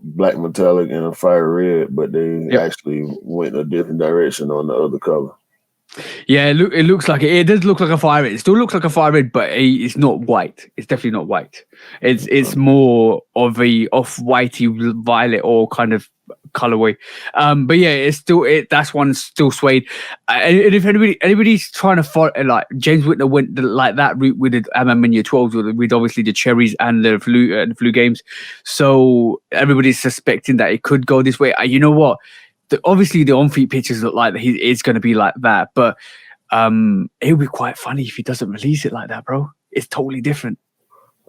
black metallic and a fire red, but they actually went a different direction on the other color. Yeah, it looks like it does look like a fire red. It still looks like a fire red, but it's not white. It's definitely not white. It's more of a off-whitey violet or kind of colorway. But yeah, it's still that's one still suede. And if anybody's trying to follow, like James Whitner went like that route with the Amaminia 12s with obviously the cherries and the flu games. So everybody's suspecting that it could go this way. You know what? Obviously the on-feet pictures look like it's going to be like that, but it would be quite funny if he doesn't release it like that, bro. It's totally different.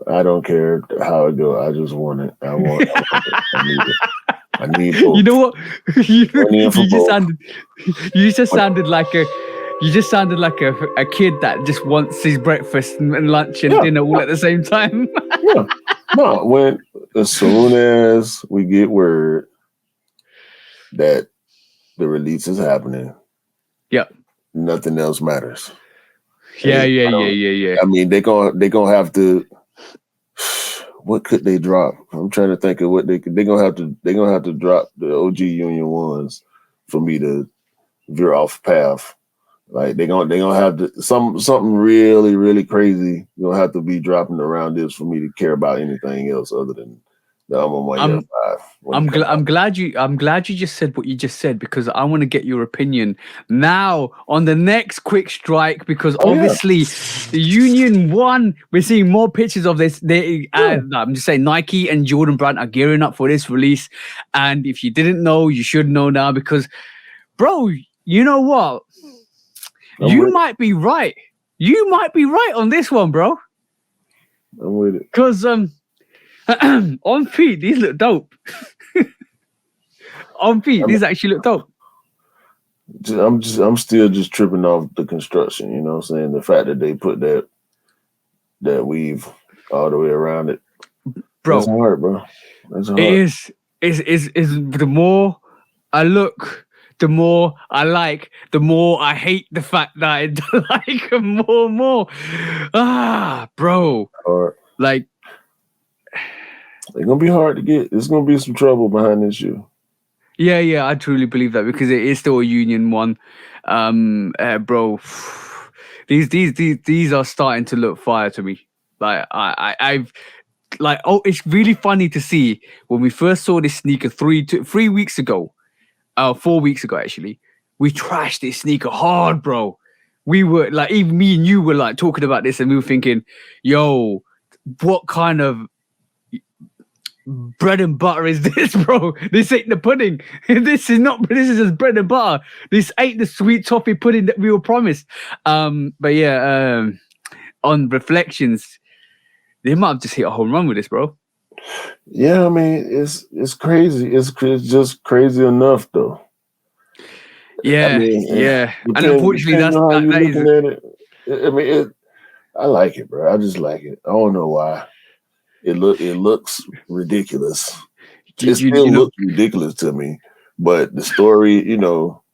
I don't care how it goes. I just want it. I want it. I need it. I need both. You know what? You just sounded like a kid that just wants his breakfast and lunch and dinner all at the same time. Yeah. No, as soon as we get word that the release is happening, nothing else matters. Yeah. I mean, they're gonna have to. What could they drop? I'm trying to think of what they're gonna have to drop the OG Union ones for me to veer off path. Like they're gonna have to something really, really crazy. You're gonna have to be dropping around this for me to care about anything else other than the I'm 5. I'm glad you just said what you just said, because I want to get your opinion now on the next quick strike, because obviously the Union 1, we're seeing more pictures of this. I'm just saying Nike and Jordan Brand are gearing up for this release, and if you didn't know, you should know now, because bro, you know what? You might be right. You might be right on this one, bro. I'm with it. Because on feet, these look dope. On feet, these actually look dope. I'm still just tripping off the construction. You know what I'm saying? The fact that they put that weave all the way around it, bro. That's hard, bro. That's hard. It is. The more I look, the more I like, the more I hate the fact that I like them more and more. Bro. Hard. Like, they're gonna be hard to get. There's gonna be some trouble behind this shoe. Yeah, I truly believe that, because it is still a Union 1. Bro, these are starting to look fire to me. Like I've like, it's really funny to see when we first saw this sneaker 3 weeks ago, 4 weeks ago actually. We trashed this sneaker hard, bro. We were like, even me and you were like talking about this, and we were thinking, yo, what kind of bread and butter is this, bro? This ain't the pudding. This is just bread and butter. This ain't the sweet toffee pudding that we were promised. But yeah, on reflections, they might have just hit a home run with this, bro. Yeah, I mean, it's crazy. It's just crazy enough, though. Yeah, I mean, yeah. And unfortunately, that's looking at it. I mean, I like it, bro. I just like it. I don't know why. It looks ridiculous. It still looks ridiculous to me. But the story,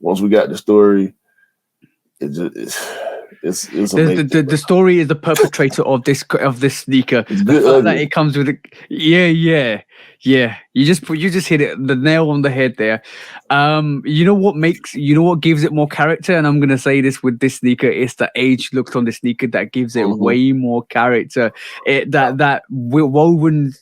once we got the story, it's amazing. The story is the perpetrator of this sneaker. The fact that it comes with yeah. You just hit the nail on the head there. You know what gives it more character, and I'm gonna say this with this sneaker, is the age looks on the sneaker that gives it way more character. That woven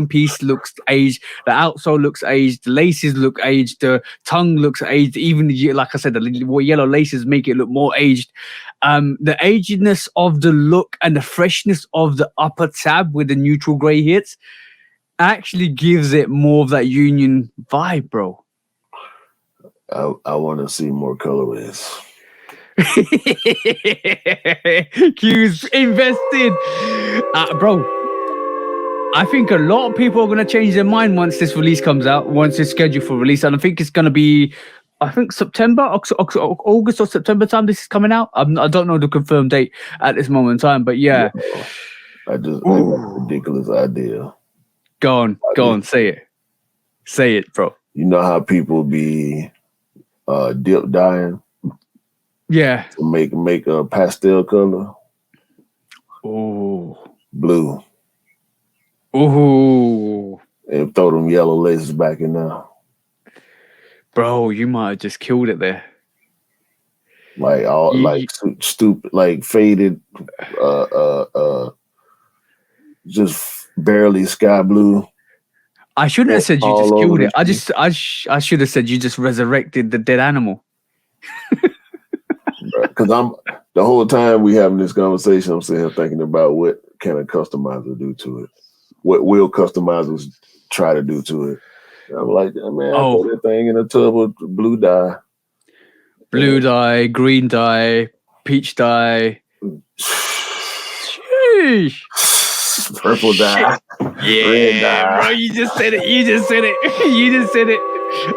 piece looks aged, the outsole looks aged, the laces look aged, the tongue looks aged, even like I said, the yellow laces make it look more aged. The agedness of the look and the freshness of the upper tab with the neutral grey hits actually gives it more of that Union vibe, bro. I want to see more colorways. Q's invested, bro. I think a lot of people are going to change their mind once this release comes out, once it's scheduled for release. And I think it's going to be, September, August or September time this is coming out. I don't know the confirmed date at this moment in time, but yeah. I got a ridiculous idea. Go on, say it. Say it, bro. You know how people be dip dyeing? Yeah. to make a pastel color Oh. blue Oh. and throw them yellow laces back in there. Bro, you might have just killed it there. Like all like stupid, like faded, just barely sky blue. I shouldn't have said you all just over killed the it. I should have said you just resurrected the dead animal. Because I'm the whole time we having this conversation, I'm sitting here thinking about what can a customizer do to it. What will customizers try to do to it? And I'm like, man, I throw that thing in a tub of blue dye. Blue dye, green dye, peach dye. Sheesh. Purple dye. Yeah, red dye. bro, you just said it. You just said it. You just said it.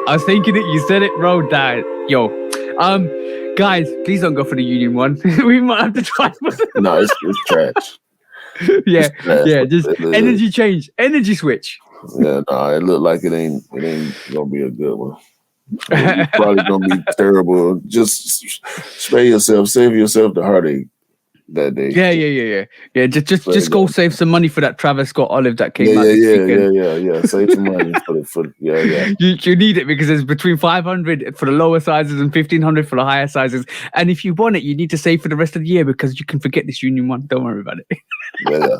I was thinking it. You said it, bro. Dye. Yo, guys, please don't go for the union one. We might have to try. No, it's trash. Yeah, It's trash, yeah. Just energy change, energy switch. Yeah, no, it looked like it ain't gonna be a good one. It's probably gonna be terrible. Just spare yourself, save yourself the heartache that day. Yeah. Just go save some money for that Travis Scott olive that came out this weekend. Yeah. Save some money for yeah. You need it because it's between 500 for the lower sizes and 1,500 for the higher sizes. And if you want it, you need to save for the rest of the year because you can forget this union one. Don't worry about it. Yeah.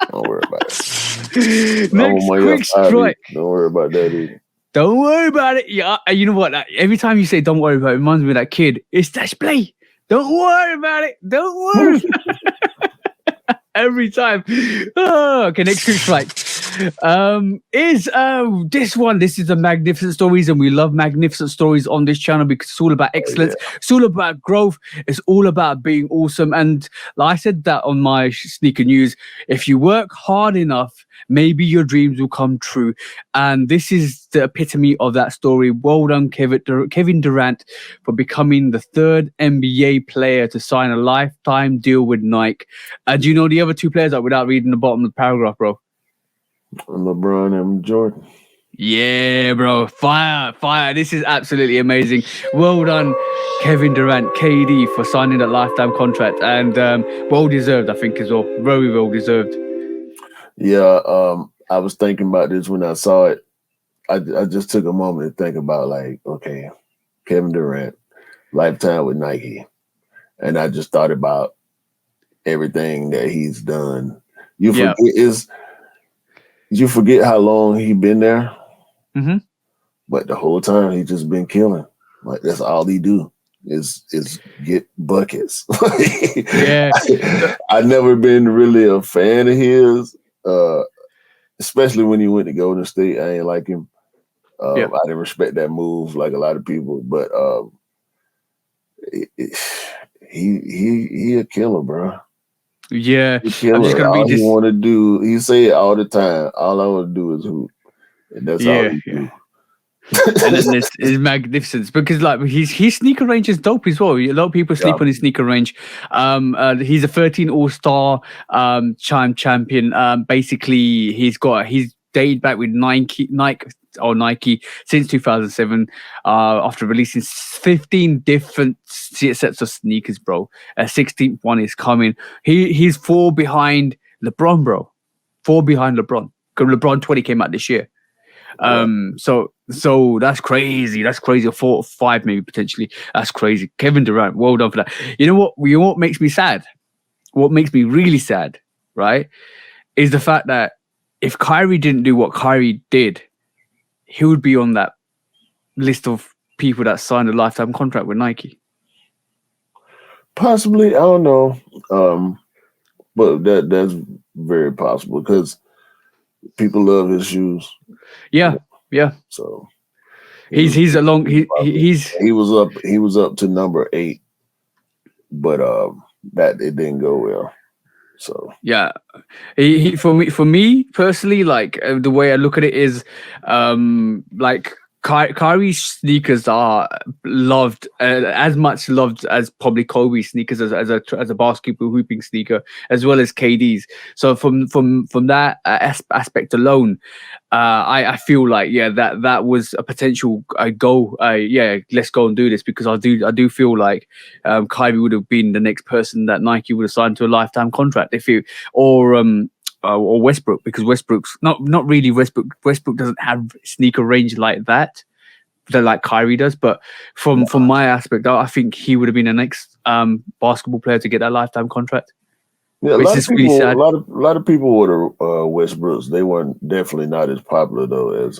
Don't worry about it. Next quick strike. Don't worry about that either. Don't worry about it. Yeah, you know what? Every time you say "don't worry about it," reminds me of that kid. It's Dash Play. Don't worry about it. Don't worry. Every time. Oh, okay, next quick strike. Is this one? This is a magnificent stories, and we love magnificent stories on this channel because it's all about excellence. It's all about growth. It's all about being awesome. And like I said that on my sneaker news, if you work hard enough, maybe your dreams will come true. And this is the epitome of that story. Well done, Kevin Durant, for becoming the third NBA player to sign a lifetime deal with Nike. Do you know the other two players without reading the bottom of the paragraph, bro? LeBron and Jordan. Yeah, bro. Fire. This is absolutely amazing. Well done, Kevin Durant, KD, for signing that lifetime contract. And well deserved, I think, as well. Very well deserved. Yeah, I was thinking about this when I saw it. I just took a moment to think about, like, okay, Kevin Durant, lifetime with Nike. And I just thought about everything that he's done. You forget how long he been there. Mm-hmm. But the whole time he just been killing. Like, that's all he do is get buckets. Yeah. I've never been really a fan of his. Especially when he went to Golden State, I ain't like him. I didn't respect that move like a lot of people, but he a killer, bro. Yeah, I'm just gonna all he want to do. He say it all the time. All I want to do is hoop, and that's all he do. And then this is magnificence because like his sneaker range is dope as well. A lot of people sleep on his sneaker range. He's a 13 All-Star champion. Basically, he's dated back with Nike since 2007. After releasing 15 different sets of sneakers, bro. 16th one is coming. He's 4 behind LeBron, bro. 4 behind LeBron. Because LeBron 20 came out this year. So that's crazy. That's crazy. 4 or 5 maybe potentially. That's crazy. Kevin Durant, well done for that. You know what makes me sad? What makes me really sad, right? Is the fact that if Kyrie didn't do what Kyrie did, he would be on that list of people that signed a lifetime contract with Nike. Possibly, I don't know. But that's very possible because people love his shoes. Yeah. So he was up to number 8, but that it didn't go well. So yeah, he for me personally, like the way I look at it is, like Kyrie's sneakers are loved as much loved as probably Kobe's sneakers as a basketball hooping sneaker, as well as KD's. So from that aspect alone, I feel like that was a potential goal. Let's go and do this, because I do feel like Kyrie would have been the next person that Nike would have signed to a lifetime contract or Westbrook, because Westbrook's not really Westbrook. Westbrook doesn't have sneaker range like that like Kyrie does. But from my aspect, I think he would have been the next basketball player to get that lifetime contract. Yeah, Which is really sad. A lot of people were the Westbrooks. They weren't definitely not as popular though as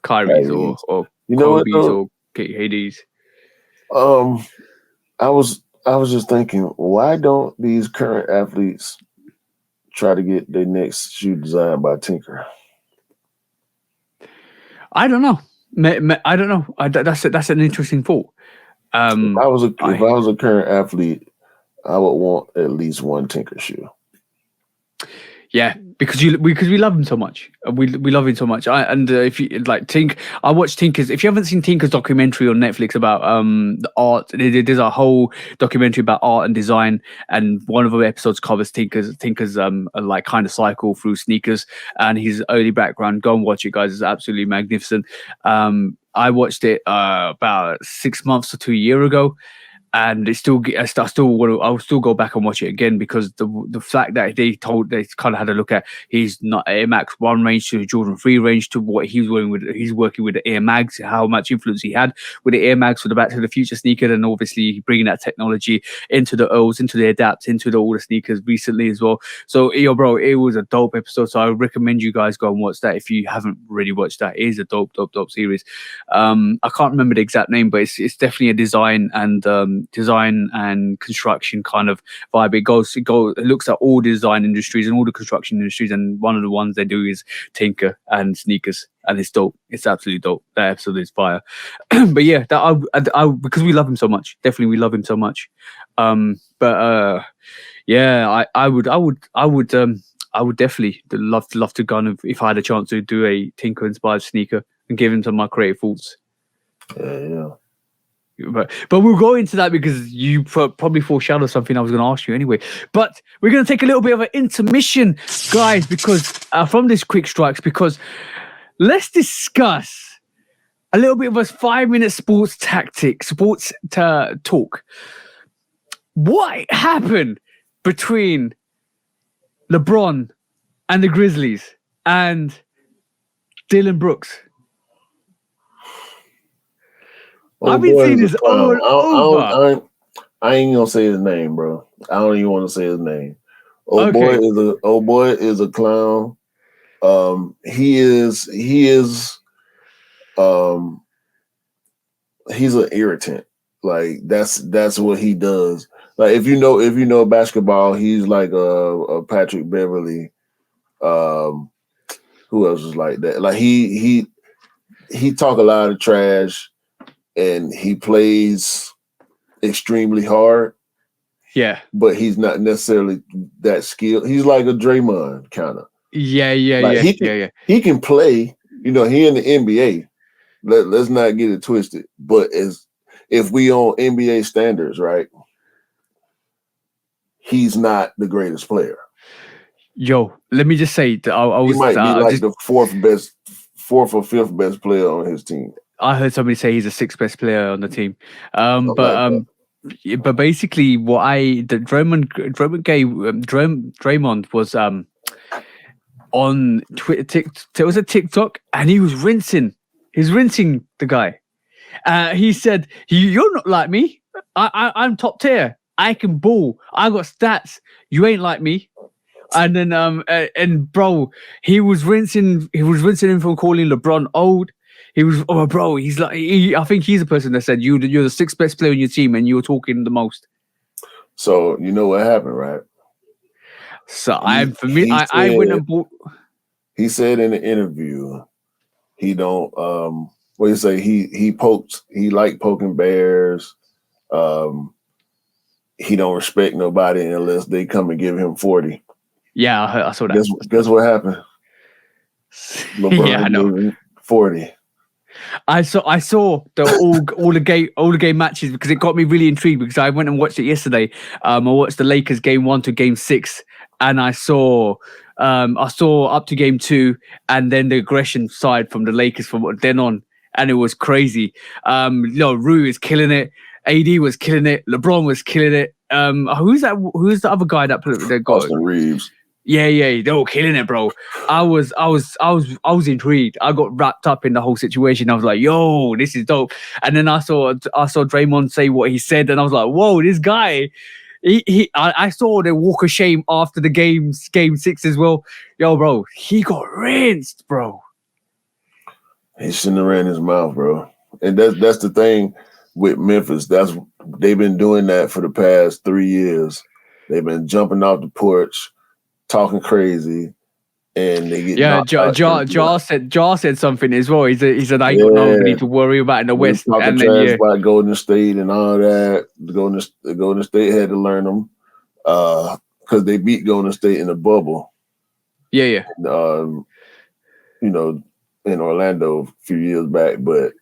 Kyrie's or you know Kobe's what, or KD's. I was just thinking, why don't these current athletes try to get their next shoe designed by Tinker? I don't know. I don't know. That's an interesting thought. If I was a current athlete, I would want at least one Tinker shoe. Yeah, because we love him so much. We love him so much. If you like I watched Tinker's. If you haven't seen Tinker's documentary on Netflix about the art, there's a whole documentary about art and design, and one of the episodes covers Tinker's like kind of cycle through sneakers and his early background. Go and watch it, guys. It's absolutely magnificent. I watched it about 6 months to 2 years ago. And I'll still go back and watch it again, because the fact that they kind of had a look at his not Air Max 1 range to Jordan 3 range to what he's working with the Air Mags, how much influence he had with the Air Mags for the Back to the Future sneaker, and obviously bringing that technology into the O's, into the Adapts, into all the sneakers recently as well. So bro, it was a dope episode. So I recommend you guys go and watch that if you haven't already watched that. It is a dope series. I can't remember the exact name, but it's definitely a design and construction kind of vibe. It looks at all design industries and all the construction industries, and one of the ones they do is Tinker and sneakers, and it's dope. It's absolutely dope. That episode is fire. But yeah, I because we love him so much. Definitely, we love him so much. Yeah, I would definitely love to kind of, if I had a chance to do a Tinker inspired sneaker and give him some of my creative thoughts. Yeah. But we'll go into that, because you probably foreshadowed something I was going to ask you anyway. But we're going to take a little bit of an intermission, guys, because from this quick strikes, because let's discuss a little bit of a 5-minute sports talk. What happened between LeBron and the Grizzlies and Dylan Brooks? I've been seeing this all over. I ain't gonna say his name, bro. I don't even want to say his name. Boy is a clown. He's an irritant. Like that's what he does. Like if you know basketball, he's like a Patrick Beverly. Who else is like that? Like he talk a lot of trash, and he plays extremely hard. Yeah. But he's not necessarily that skilled. He's like a Draymond kind of. Yeah. He can play, he in the NBA. Let's not get it twisted. But if we on NBA standards, right? He's not the greatest player. Yo, let me just say that he might be like the fourth or fifth best player on his team. I heard somebody say he's the 6th best player on the team. But basically, Draymond was on Twitter. It was a TikTok, and he was rinsing. He's rinsing the guy. He said, "You're not like me. I'm top tier. I can ball. I got stats. You ain't like me." And then and bro, he was rinsing him for calling LeBron old. He was, bro. He's like, I think he's the person that said you're the 6th best player on your team, and you're talking the most. So you know what happened, right? So I went and bought. He said in the interview, he don't. What do you say? He liked poking bears. He don't respect nobody unless they come and give him 40. Yeah, I saw that. Guess what happened? LeBron I know. 40. I saw all the game matches because it got me really intrigued because I went and watched it yesterday. I watched the Lakers game 1 to game 6, and I saw up to game 2, and then the aggression side from the Lakers from then on, and it was crazy. Rue is killing it. AD was killing it. LeBron was killing it. Who's that? Who's the other guy that got Austin Reeves? Yeah, they were killing it, bro. I was intrigued. I got wrapped up in the whole situation. I was like, "Yo, this is dope." And then I saw Draymond say what he said, and I was like, "Whoa, this guy." I saw the walk of shame after the game 6 as well. Yo, bro, he got rinsed, bro. He shouldn't have ran his mouth, bro. And that's the thing with Memphis. They've been doing that for the past 3 years. They've been jumping off the porch, talking crazy, and they get Jar said something as well. He said I got nobody to worry about in the West. And then about Golden State and all that. The Golden State had to learn them because they beat Golden State in the bubble. Yeah. And, in Orlando a few years back, but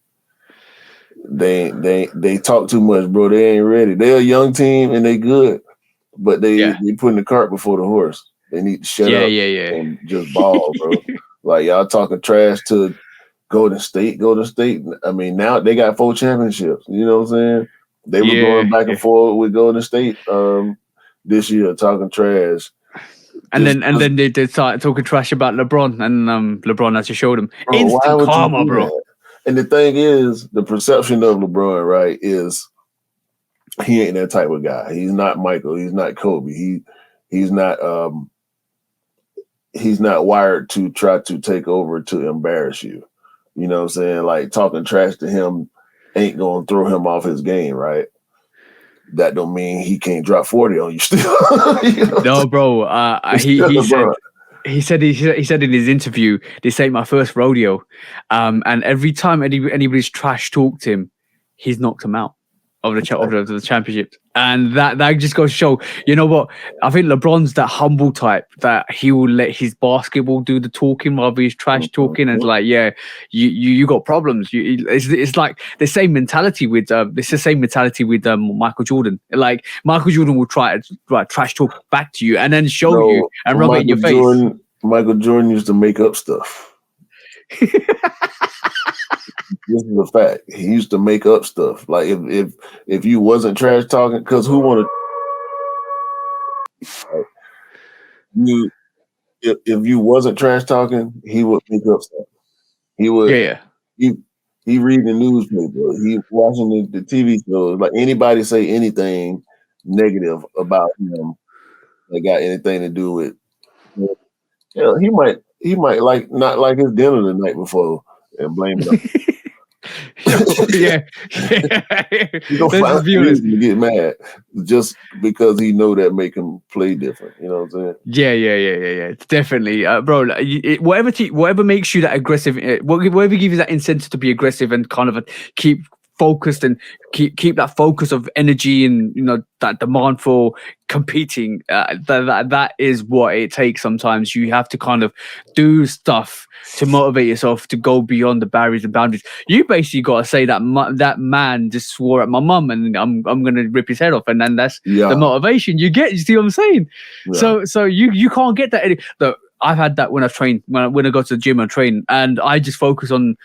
they talk too much, bro. They ain't ready. They're a young team and they good, but they putting the cart before the horse. They need to shut up and just ball, bro. Like y'all talking trash to Golden State. I mean, now they got 4 championships. You know what I'm saying? They were going back and forth with Golden State this year, talking trash. And then they started talking trash about LeBron, and LeBron had to show them instant karma, bro. That? And the thing is, the perception of LeBron, right, is he ain't that type of guy. He's not Michael. He's not Kobe. He's not wired to try to take over to embarrass you. You know what I'm saying? Like talking trash to him ain't gonna throw him off his game, right? That don't mean he can't drop 40 on you still. No, bro. He said in his interview, "This ain't my first rodeo," and every time anybody's trash talked him, he's knocked him out of the championship. And that just goes to show, you know what? I think LeBron's that humble type that he will let his basketball do the talking while he's trash talking. And it's like, you got problems. It's like the same mentality with Michael Jordan. Like Michael Jordan will try to trash talk back to you and then show you and rub it in your face. Michael Jordan used to make up stuff. This is a fact. He used to make up stuff. Like if you wasn't trash talking, because who wanted if you wasn't trash talking, he would make up stuff. He would he read the newspaper, he watching the TV shows. Like anybody say anything negative about him that got anything to do with he might like not like his dinner the night before and blame it on you don't find reason to get mad just because he know that make him play different. You know what I'm saying? Yeah. Definitely, bro. Whatever makes you that aggressive, whatever gives you that incentive to be aggressive and kind of keep focused and keep that focus of energy and that demand for competing. That is what it takes. Sometimes you have to kind of do stuff to motivate yourself to go beyond the barriers and boundaries. You basically got to say that that man just swore at my mum and I'm gonna rip his head off, and then that's the motivation you get. You see what I'm saying? Yeah. So you can't get that. Look, I've had that when I train, when I go to the gym and train, and I just focus on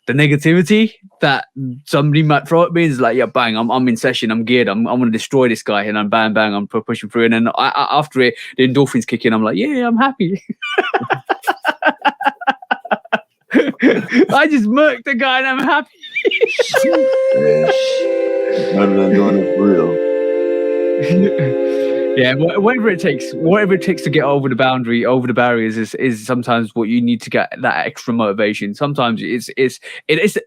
the negativity that somebody might throw at me. Is like, bang, I'm in session, I'm geared, I'm going to destroy this guy, and I'm bang, I'm pushing through. And then after it, the endorphins kick in. I'm like, I'm happy. I just murked the guy and I'm happy. Better than doing it for real. Yeah, whatever it takes to get over the barriers is sometimes what you need to get that extra motivation. Sometimes it's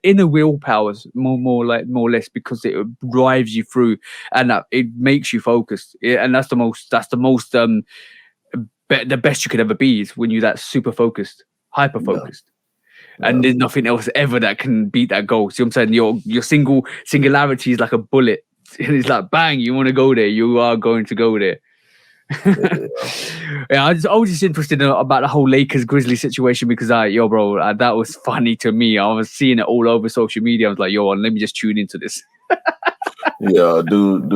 inner willpower, more or less, because it drives you through and that it makes you focused. And that's the best you could ever be, is when you're that super focused, hyper focused. And there's nothing else ever that can beat that goal. See what I'm saying? Your singularity is like a bullet. And it's like, bang, you want to go there, you are going to go there. Yeah, I was just interested about the whole Lakers Grizzlies situation because bro, that was funny to me. I was seeing it all over social media. I was like, yo, let me just tune into this. Yeah, dude,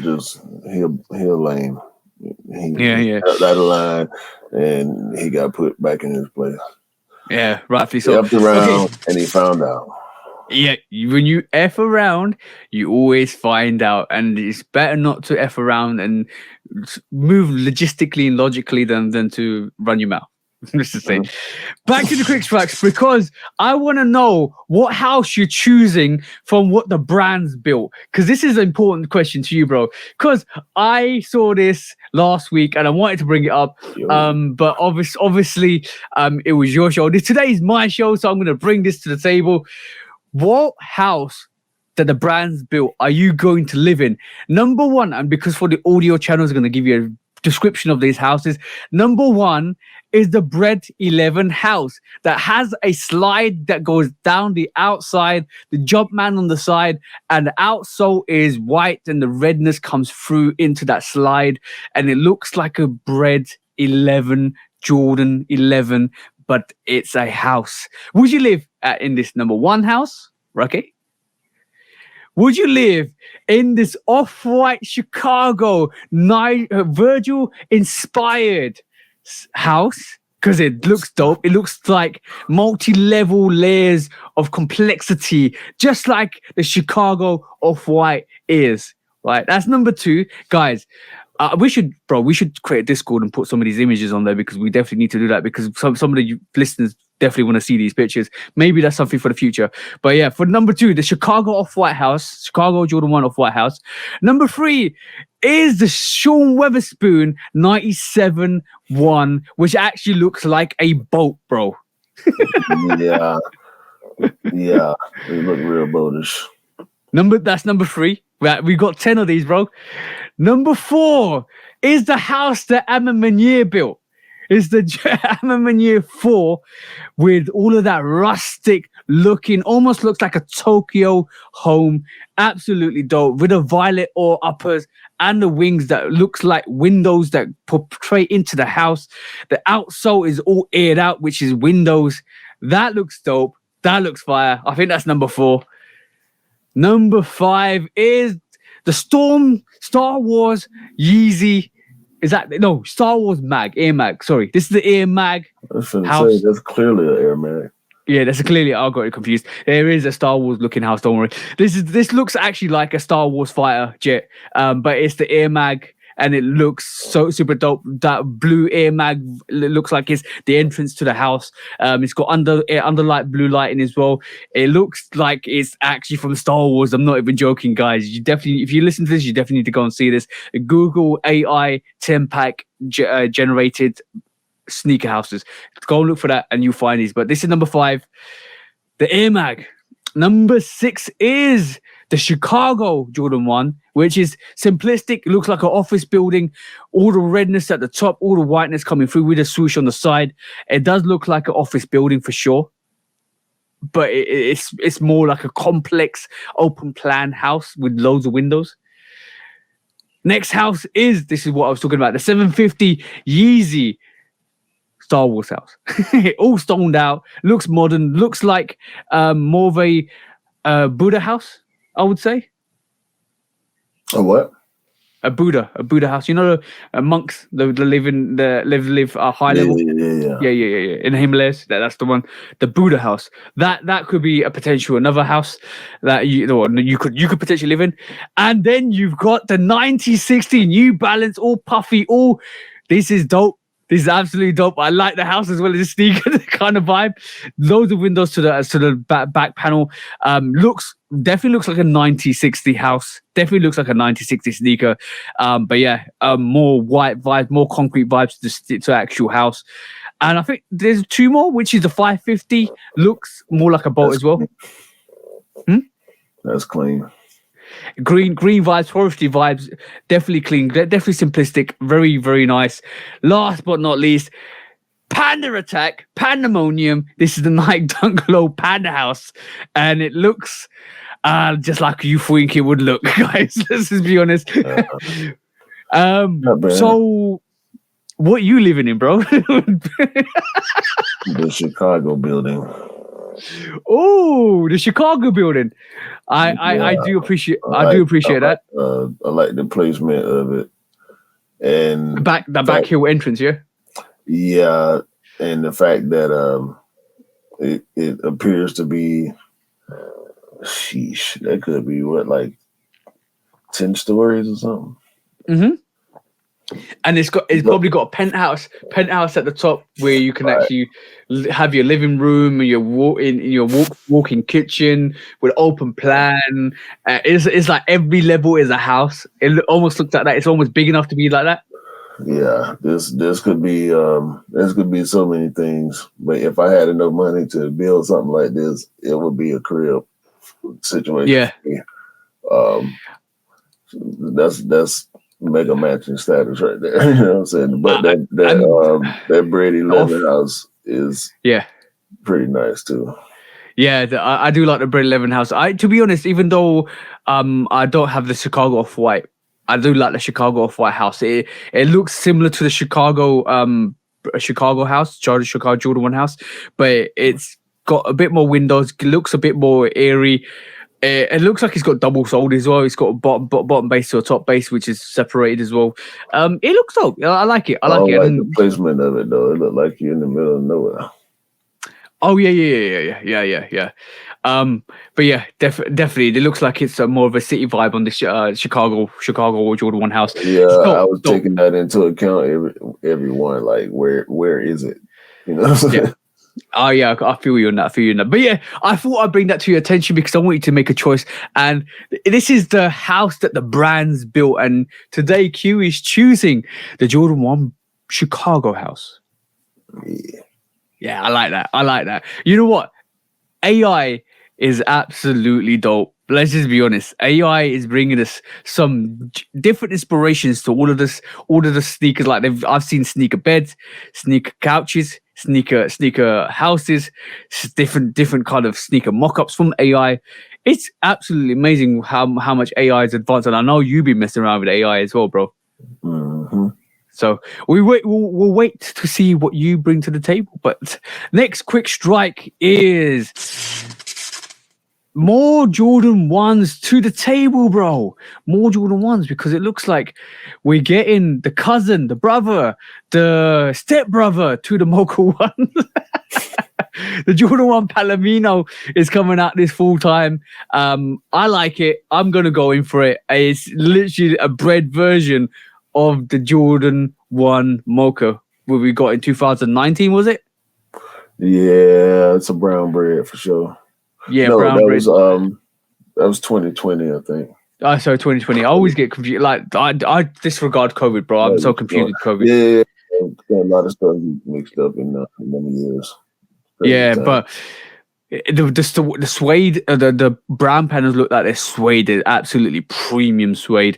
just he'll lame. He stepped out of line, and he got put back in his place. Yeah, rightfully He so. upped around, and he found out. Yeah, when you F around, you always find out. And it's better not to F around and move logistically and logically than to run your mouth. Let's just say. Back to the quick facts, because I want to know what house you're choosing from what the brand's built. Because this is an important question to you, bro. Because I saw this last week and I wanted to bring it up. But obviously, it was your show. Today is my show, so I'm going to bring this to the table. What house that the brand's built are you going to live in? Number one, and because for the audio channels, I'm going to give you a description of these houses. Number one is the Bread 11 house that has a slide that goes down the outside, the Jumpman on the side, and the outsole is white and the redness comes through into that slide. And it looks like a Bread 11, Jordan 11, but it's a house. Would you live in this number one house, Rocky? Would you live in this off-white Chicago Virgil-inspired house? Because it looks dope. It looks like multi-level layers of complexity, just like the Chicago off-white is. Right? That's number two. Guys, we should create a Discord and put some of these images on there because we definitely need to do that because some of the listeners definitely want to see these pictures. Maybe that's something for the future. But yeah, for number two, the Chicago Off-White house, Chicago Jordan 1 Off-White house. Number three is the Sean Weatherspoon 97-1, which actually looks like a boat, bro. Yeah. It look real boatish. That's number three. We got 10 of these, bro. Number four is the house that Amma Manier built. It's the Amma Manier 4 with all of that rustic looking, almost looks like a Tokyo home. Absolutely dope. With the violet or uppers and the wings that looks like windows that portray into the house. The outsole is all aired out, which is windows. That looks dope. That looks fire. I think that's number four. Number five is the Star Wars Yeezy. Is that no Star Wars Air Mag? Sorry, this is the Air Mag house. That's clearly an Air Mag. Yeah, that's clearly. I got it confused. There is a Star Wars looking house. Don't worry. This looks actually like a Star Wars fighter jet, but it's the Air Mag. And it looks so super dope. That blue Air Mag looks like it's the entrance to the house. It's got underlight blue lighting as well. It looks like it's actually from Star Wars. I'm not even joking, guys. You definitely, if you listen to this, you definitely need to go and see this. Google AI 10-pack generated sneaker houses. Go and look for that, and you'll find these. But this is number five, the Air Mag. Number six is the Chicago Jordan 1, which is simplistic. It looks like an office building. All the redness at the top, all the whiteness coming through with a swoosh on the side. It does look like an office building for sure. But it's more like a complex open plan house with loads of windows. Next house this is what I was talking about, the 750 Yeezy Star Wars house. All stoned out, looks modern, looks like more of a Buddha house, I would say. A what? A Buddha house. You know, monks that live high level. Yeah. In the Himalayas, that's the one. The Buddha house. That could be a potential another house that you could potentially live in. And then you've got the 9060 New Balance, all puffy. All this is dope. This is absolutely dope. I like the house as well as the sneaker kind of vibe. Loads of windows to the back panel. Definitely looks like a 9060 house. Definitely looks like a 9060 sneaker. But yeah, more white vibes, more concrete vibes to actual house. And I think there's two more, which is the 550. Looks more like a boat as well. That's clean. Green vibes, forestry vibes, definitely clean, definitely simplistic, very, very nice. Last but not least, Panda Attack, Pandemonium. This is the Nike Dunk Low Panda House, and it looks just like you think it would look, guys. Let's just be honest. Not bad. So what you living in, bro? The Chicago building. Oh, the Chicago building. I do appreciate that. I like the placement of it, and The back hill entrance, yeah. Yeah, and the fact that it appears to be, sheesh, that could be what, like 10 stories or something. Mm-hmm. And it's probably got a penthouse at the top where you can actually have your living room and your walk-in kitchen with open plan. It's like every level is a house. It almost looks like that. It's almost big enough to be like that. Yeah, this could be so many things. But if I had enough money to build something like this, it would be a crib situation. Yeah. That's mega matching status right there. You know what I'm saying? But that Brady 11 house is pretty nice too. Yeah, I do like the Brady 11 house. To be honest, even though I don't have the Chicago Off-White, I do like the Chicago Off-White house. It looks similar to the Chicago house, Chicago Jordan 1 house, but it's got a bit more windows. It looks a bit more airy. It looks like it's got double soled as well. It's got a bottom base to a top base, which is separated as well. It looks dope. I like it. I like the placement of it though. It looked like you're in the middle of nowhere. Oh yeah. But yeah, definitely, it looks like it's more of a city vibe on this Chicago Jordan 1 house. Yeah, I was taking that into account. Everyone, like, where is it? You know. Yeah. Oh yeah, I feel you on that. But yeah, I thought I'd bring that to your attention because I want you to make a choice. And this is the house that the brand's built. And today Q is choosing the Jordan 1 Chicago house. Yeah, I like that. You know what? AI is absolutely dope. Let's just be honest. AI is bringing us some different inspirations to all of the sneakers. Like I've seen sneaker beds, sneaker couches, sneaker houses, different kind of sneaker mock-ups from AI. It's absolutely amazing how much AI is advanced, and I know you've been messing around with AI as well, bro. Mm-hmm. So we'll wait to see what you bring to the table. But next quick strike is more Jordan 1s to the table, bro. More Jordan 1s, because it looks like we're getting the cousin, the brother, the stepbrother to the Mocha 1. The Jordan 1 Palomino is coming out this full time. I like it. I'm going to go in for it. It's literally a bred version of the Jordan 1 Mocha where we got in 2019, was it? Yeah, it's a brown bread for sure. Yeah, no, brown bread. That was 2020, I think. So 2020. I always get confused. Like I disregard COVID, bro. I'm so confused with COVID. Yeah, a lot of stuff mixed up in many years. Yeah, but the suede, the brown panels look like they're suede. They're absolutely premium suede.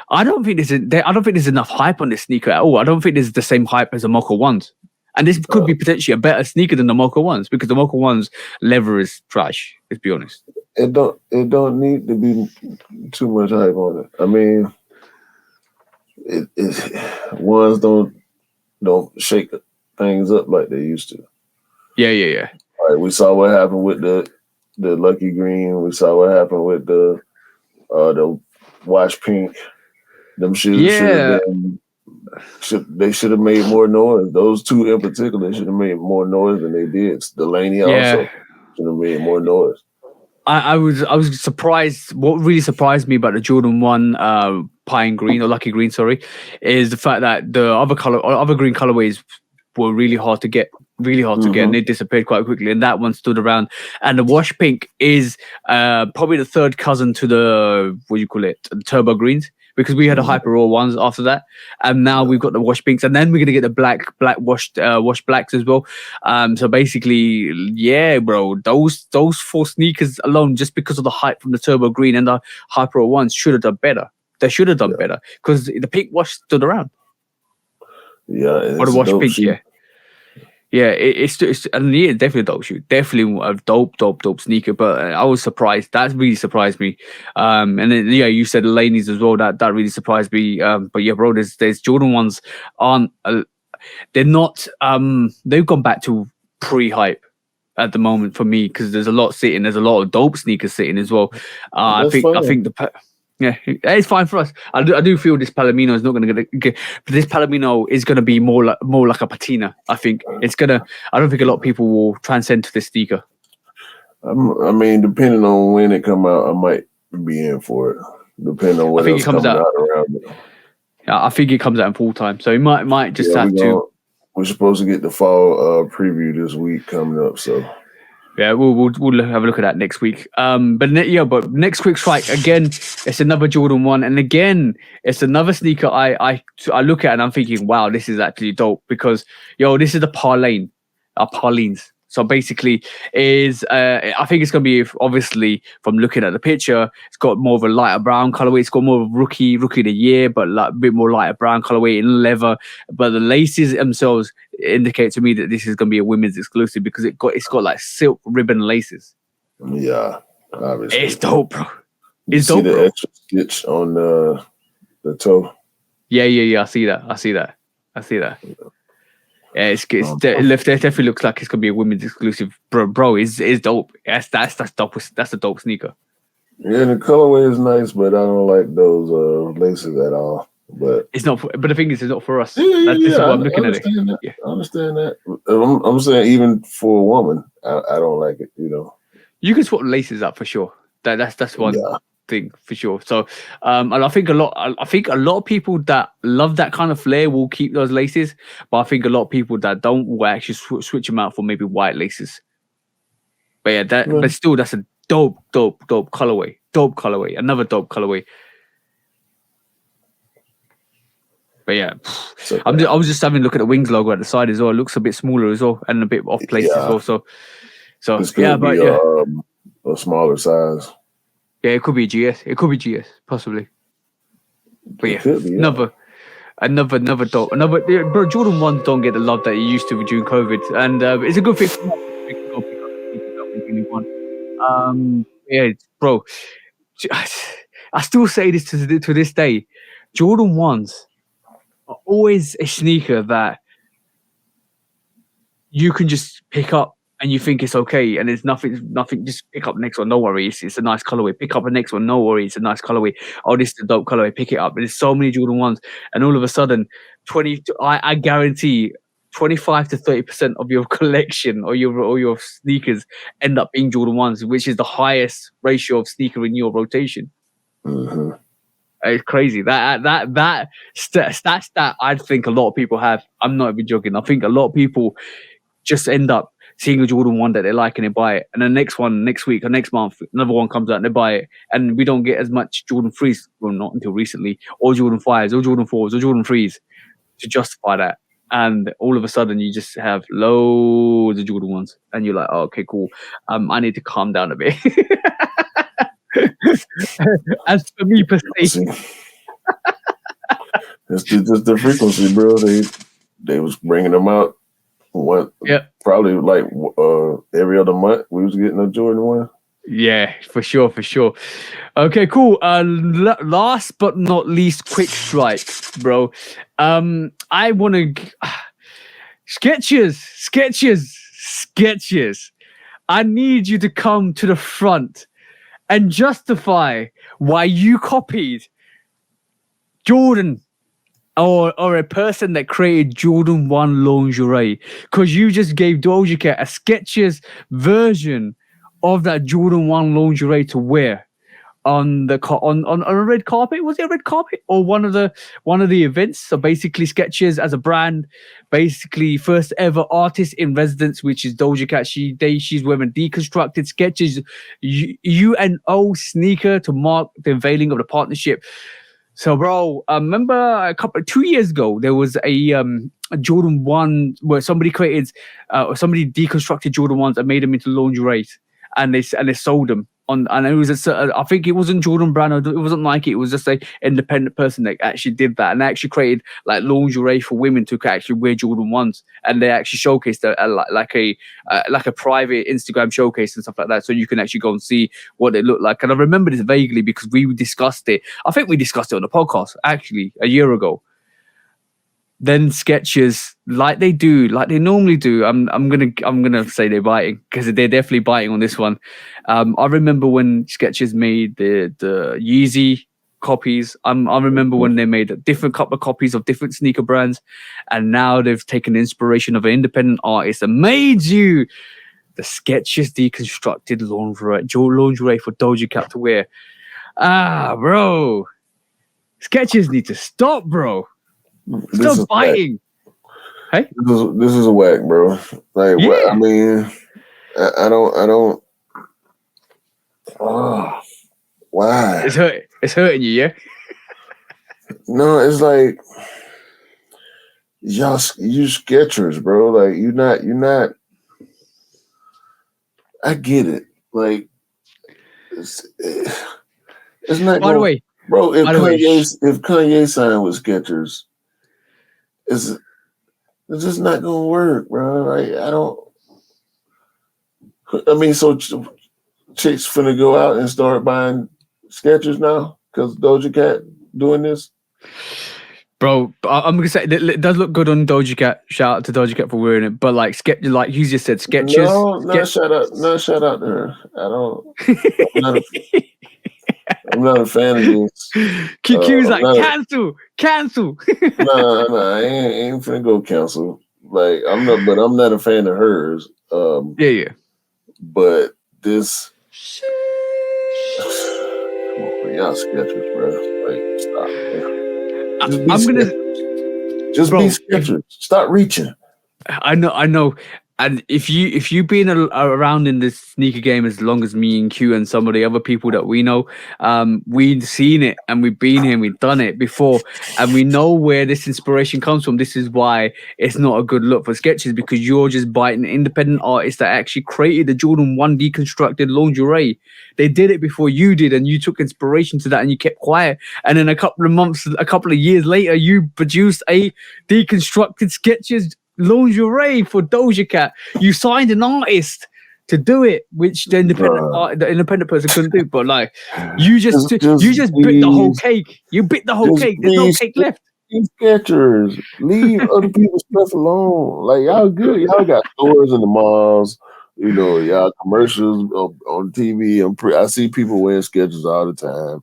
I don't think there's enough hype on this sneaker at all. I don't think there's the same hype as the Mocha 1s. And this could be potentially a better sneaker than the Mocha 1s because the Mocha 1s leather is trash. Let's be honest. It don't need to be too much hype on it. I mean, ones don't shake things up like they used to. Yeah. Like we saw what happened with the Lucky Green. We saw what happened with the Wash Pink. Them shoes should have made more noise. Those two in particular should have made more noise than they did. Delaney also should have made more noise. I was surprised. What really surprised me about the Jordan 1 Pine Green or Lucky Green, sorry, is the fact that the other green colorways were really hard to get. And they disappeared quite quickly, and that one stood around. And the Wash Pink is probably the third cousin to the the Turbo Greens, because we had the Hyper Raw ones after that, and now we've got the Wash Pinks, and then we're gonna get the black washed blacks as well. So basically, yeah, bro, those 4 sneakers alone, just because of the hype from the Turbo Green and the Hyper Raw ones, should have done better. They should have done better because the pink wash stood around. Yeah, or the Wash Pink, Yeah, it's and yeah, definitely a dope shoe. Definitely a dope sneaker. But I was surprised. That really surprised me. And then yeah, you said the Laneys as well. That really surprised me. But yeah, bro, there's Jordan ones aren't. They're not. They've gone back to pre-hype at the moment for me because there's a lot sitting. There's a lot of dope sneakers sitting as well. That's I fine. think yeah, it's fine for us. I do feel this Palomino is not going to get. This Palomino is going to be more like a patina. I think it's gonna. I don't think a lot of people will transcend to this sneaker. I mean, depending on when it come out, I might be in for it. Depending on what else comes out around it. Yeah, I think it comes out in full time, so you might just have to. We're supposed to get the fall preview this week coming up, so. Yeah, we'll have a look at that next week. But next quick strike again. It's another Jordan 1, and again, it's another sneaker. I look at it and I'm thinking, wow, this is actually dope because this is the Parlenes. So basically, I think it's gonna be obviously from looking at the picture, it's got more of a lighter brown colorway. It's got more of rookie of the year, but like a bit more lighter brown colorway in leather. But the laces themselves indicate to me that this is gonna be a women's exclusive because it's got like silk ribbon laces. Yeah, obviously. It's dope, bro. It's dope. See the extra stitch on the toe. Yeah. I see that. Yeah, it definitely looks like it's gonna be a women's exclusive, bro. Is dope. That's dope. That's a dope sneaker. Yeah, the colorway is nice, but I don't like those laces at all. But it's not. But the thing is, it's not for us. This is what I'm looking at it. Yeah. I understand that. I'm saying even for a woman, I don't like it. You can swap laces up for sure. That's one. Yeah. Thing for sure. So and I think a lot of people that love that kind of flair will keep those laces, but I think a lot of people that don't will actually switch them out for maybe white laces. But yeah, but still that's a dope colorway. Another dope colorway. But yeah, I was just having a look at the Wings logo at the side as well. It looks a bit smaller as well and a bit off place as well. So yeah, but a smaller size. Yeah, it could be GS. It could be GS, possibly. But yeah, another dope. Bro, Jordan 1 don't get the love that it used to during COVID, and it's a good thing. Yeah, bro. I still say this to this day. Jordan 1s are always a sneaker that you can just pick up. And you think it's okay, and there's nothing. Just pick up the next one. No worries, it's a nice colorway. Pick up the next one. No worries, it's a nice colorway. Oh, this is a dope colorway. Pick it up. There's so many Jordan 1s, and all of a sudden, I guarantee 25 to 30% of your collection or your sneakers end up being Jordan 1s, which is the highest ratio of sneaker in your rotation. Mm-hmm. It's crazy. That stat I think a lot of people have. I'm not even joking. I think a lot of people just end up seeing a Jordan 1 that they like and they buy it, and the next week or next month, another one comes out and they buy it, and we don't get as much Jordan 3s, well, not until recently, or Jordan 5s, or Jordan 4s, or Jordan 3s to justify that. And all of a sudden, you just have loads of Jordan 1s, and you're like, oh, okay, cool. I need to calm down a bit. As for me, per se, it's just the frequency, bro. They was bringing them out. Probably like every other month we was getting a Jordan 1. Yeah, for sure. Okay, cool. Last but not least, quick strike, bro. I want to Skechers. I need you to come to the front and justify why you copied Jordan. Or a person that created Jordan 1 lingerie, because you just gave Doja Cat a Skechers version of that Jordan 1 lingerie to wear on a red carpet. Was it a red carpet or one of the events? So basically, Skechers as a brand, basically first ever artist in residence, which is Doja Cat. She's wearing deconstructed Skechers UNO sneaker to mark the unveiling of the partnership. So, bro, remember 2 years ago, there was a Jordan 1 where somebody deconstructed Jordan 1s and made them into lingerie, and they sold them and it was I think it wasn't Jordan Brand, or it wasn't Nike. It was just a independent person that actually did that, and they actually created like lingerie for women to actually wear Jordan 1s, and they actually showcased like a private Instagram showcase and stuff like that, so you can actually go and see what they look like. And I remember this vaguely because we discussed it. I think we discussed it on the podcast actually a year ago. Then Skechers, like they normally do. I'm gonna say they're biting, because they're definitely biting on this one. I remember when Skechers made the Yeezy copies. I remember when they made a different couple of copies of different sneaker brands, and now they've taken the inspiration of an independent artist and made you the Skechers deconstructed lingerie for Doja Cat to wear. Bro, Skechers need to stop, bro. Stop biting. Hey, this is a whack, bro. Like, yeah. what? I mean, I don't. Oh, why? It's hurting you, yeah. No, it's like you Skechers, bro. Like you're not. I get it. Like it's not. By the way, bro, if Kanye signed with Skechers, it's just not gonna work, bro. Like I don't. I mean, so chicks finna go out and start buying Skechers now because Doja Cat doing this. Bro, I'm gonna say it does look good on Doja Cat. Shout out to Doja Cat for wearing it. But like you just said, Skechers. No, shout out to her. I'm not a fan of this. QQ's like cancel. Nah, I ain't finna go cancel. Like I'm not a fan of hers. Yeah. But this, come on, man, y'all Skechers, bro. Like stop, man. Just be Skechers. Stop reaching. I know. And if you've been around in this sneaker game as long as me and Q and some of the other people that we know, we've seen it and we've been here and we've done it before, and we know where this inspiration comes from. This is why it's not a good look for Skechers, because you're just biting independent artists that actually created the Jordan 1 deconstructed lingerie. They did it before you did, and you took inspiration to that and you kept quiet. And then a couple of years later, you produced a deconstructed Skechers lingerie for Doja Cat. You signed an artist to do it, which the independent person couldn't do. But like, you just bit the whole cake. You bit the whole cake. There's no cake left. Skechers, leave other people's stuff alone. Like y'all good. Y'all got stores in the malls. You know, y'all commercials on TV. I see people wearing Skechers all the time.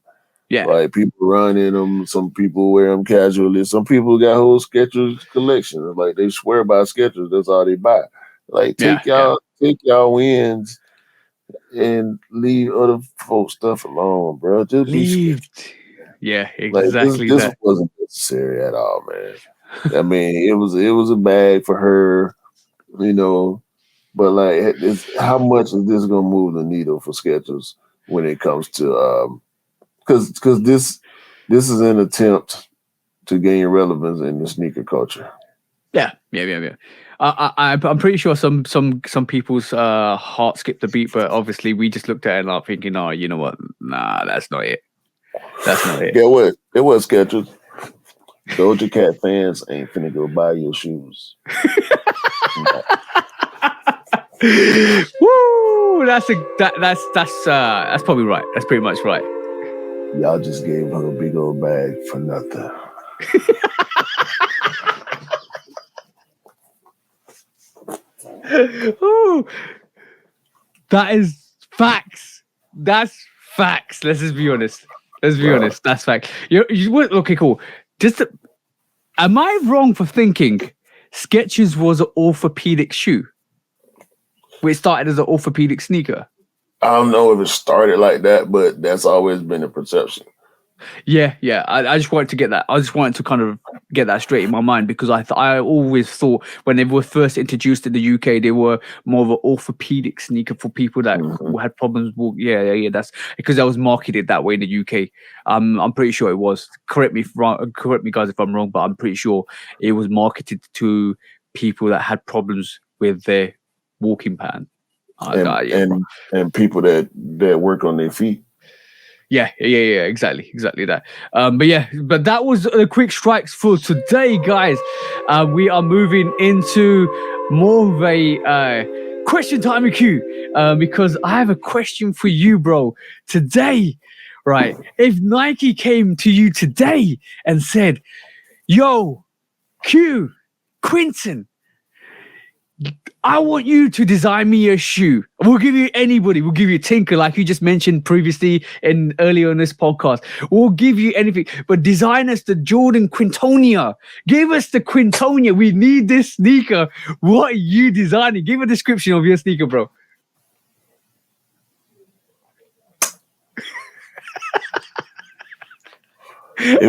Yeah, like people run in them. Some people wear them casually. Some people got whole Skechers collection. Like they swear by Skechers. That's all they buy. Like take y'all wins and leave other folks stuff alone, bro. Just leave. Yeah, exactly. This wasn't necessary at all, man. I mean, it was a bag for her, you know. But like, how much is this gonna move the needle for Skechers when it comes to because this is an attempt to gain relevance in the sneaker culture. Yeah. I'm pretty sure some people's heart skipped a beat, but obviously we just looked at it and are thinking, oh, you know what? Nah, that's not it. That's not it. Yeah, what? It was Skechers. Doja Cat fans ain't finna go buy your shoes. Woo! That's probably right. That's pretty much right. Y'all just gave her a big old bag for nothing. Ooh, that is facts. That's facts. Let's just be honest. Honest. That's fact. Okay, cool. Am I wrong for thinking Skechers was an orthopedic shoe? Where it started as an orthopedic sneaker? I don't know if it started like that, but that's always been the perception. Yeah. I just wanted to get that. I just wanted to kind of get that straight in my mind, because I always thought when they were first introduced in the UK, they were more of an orthopedic sneaker for people that had problems. Yeah. That's because that was marketed that way in the UK. I'm pretty sure it was. Correct me guys if I'm wrong, but I'm pretty sure it was marketed to people that had problems with their walking pattern. I got you, bro. And people that work on their feet. Yeah, exactly that. But that was the quick strikes for today, guys. We are moving into more of a question time queue because I have a question for you, bro. Today, right? If Nike came to you today and said, "Yo, Q, Quinton, I want you to design me a shoe. We'll give you anybody. We'll give you Tinker, like you just mentioned previously and earlier in this podcast. We'll give you anything, but design us the Jordan Quintonia. Give us the Quintonia. We need this sneaker. What are you designing? Give a description of your sneaker, bro." It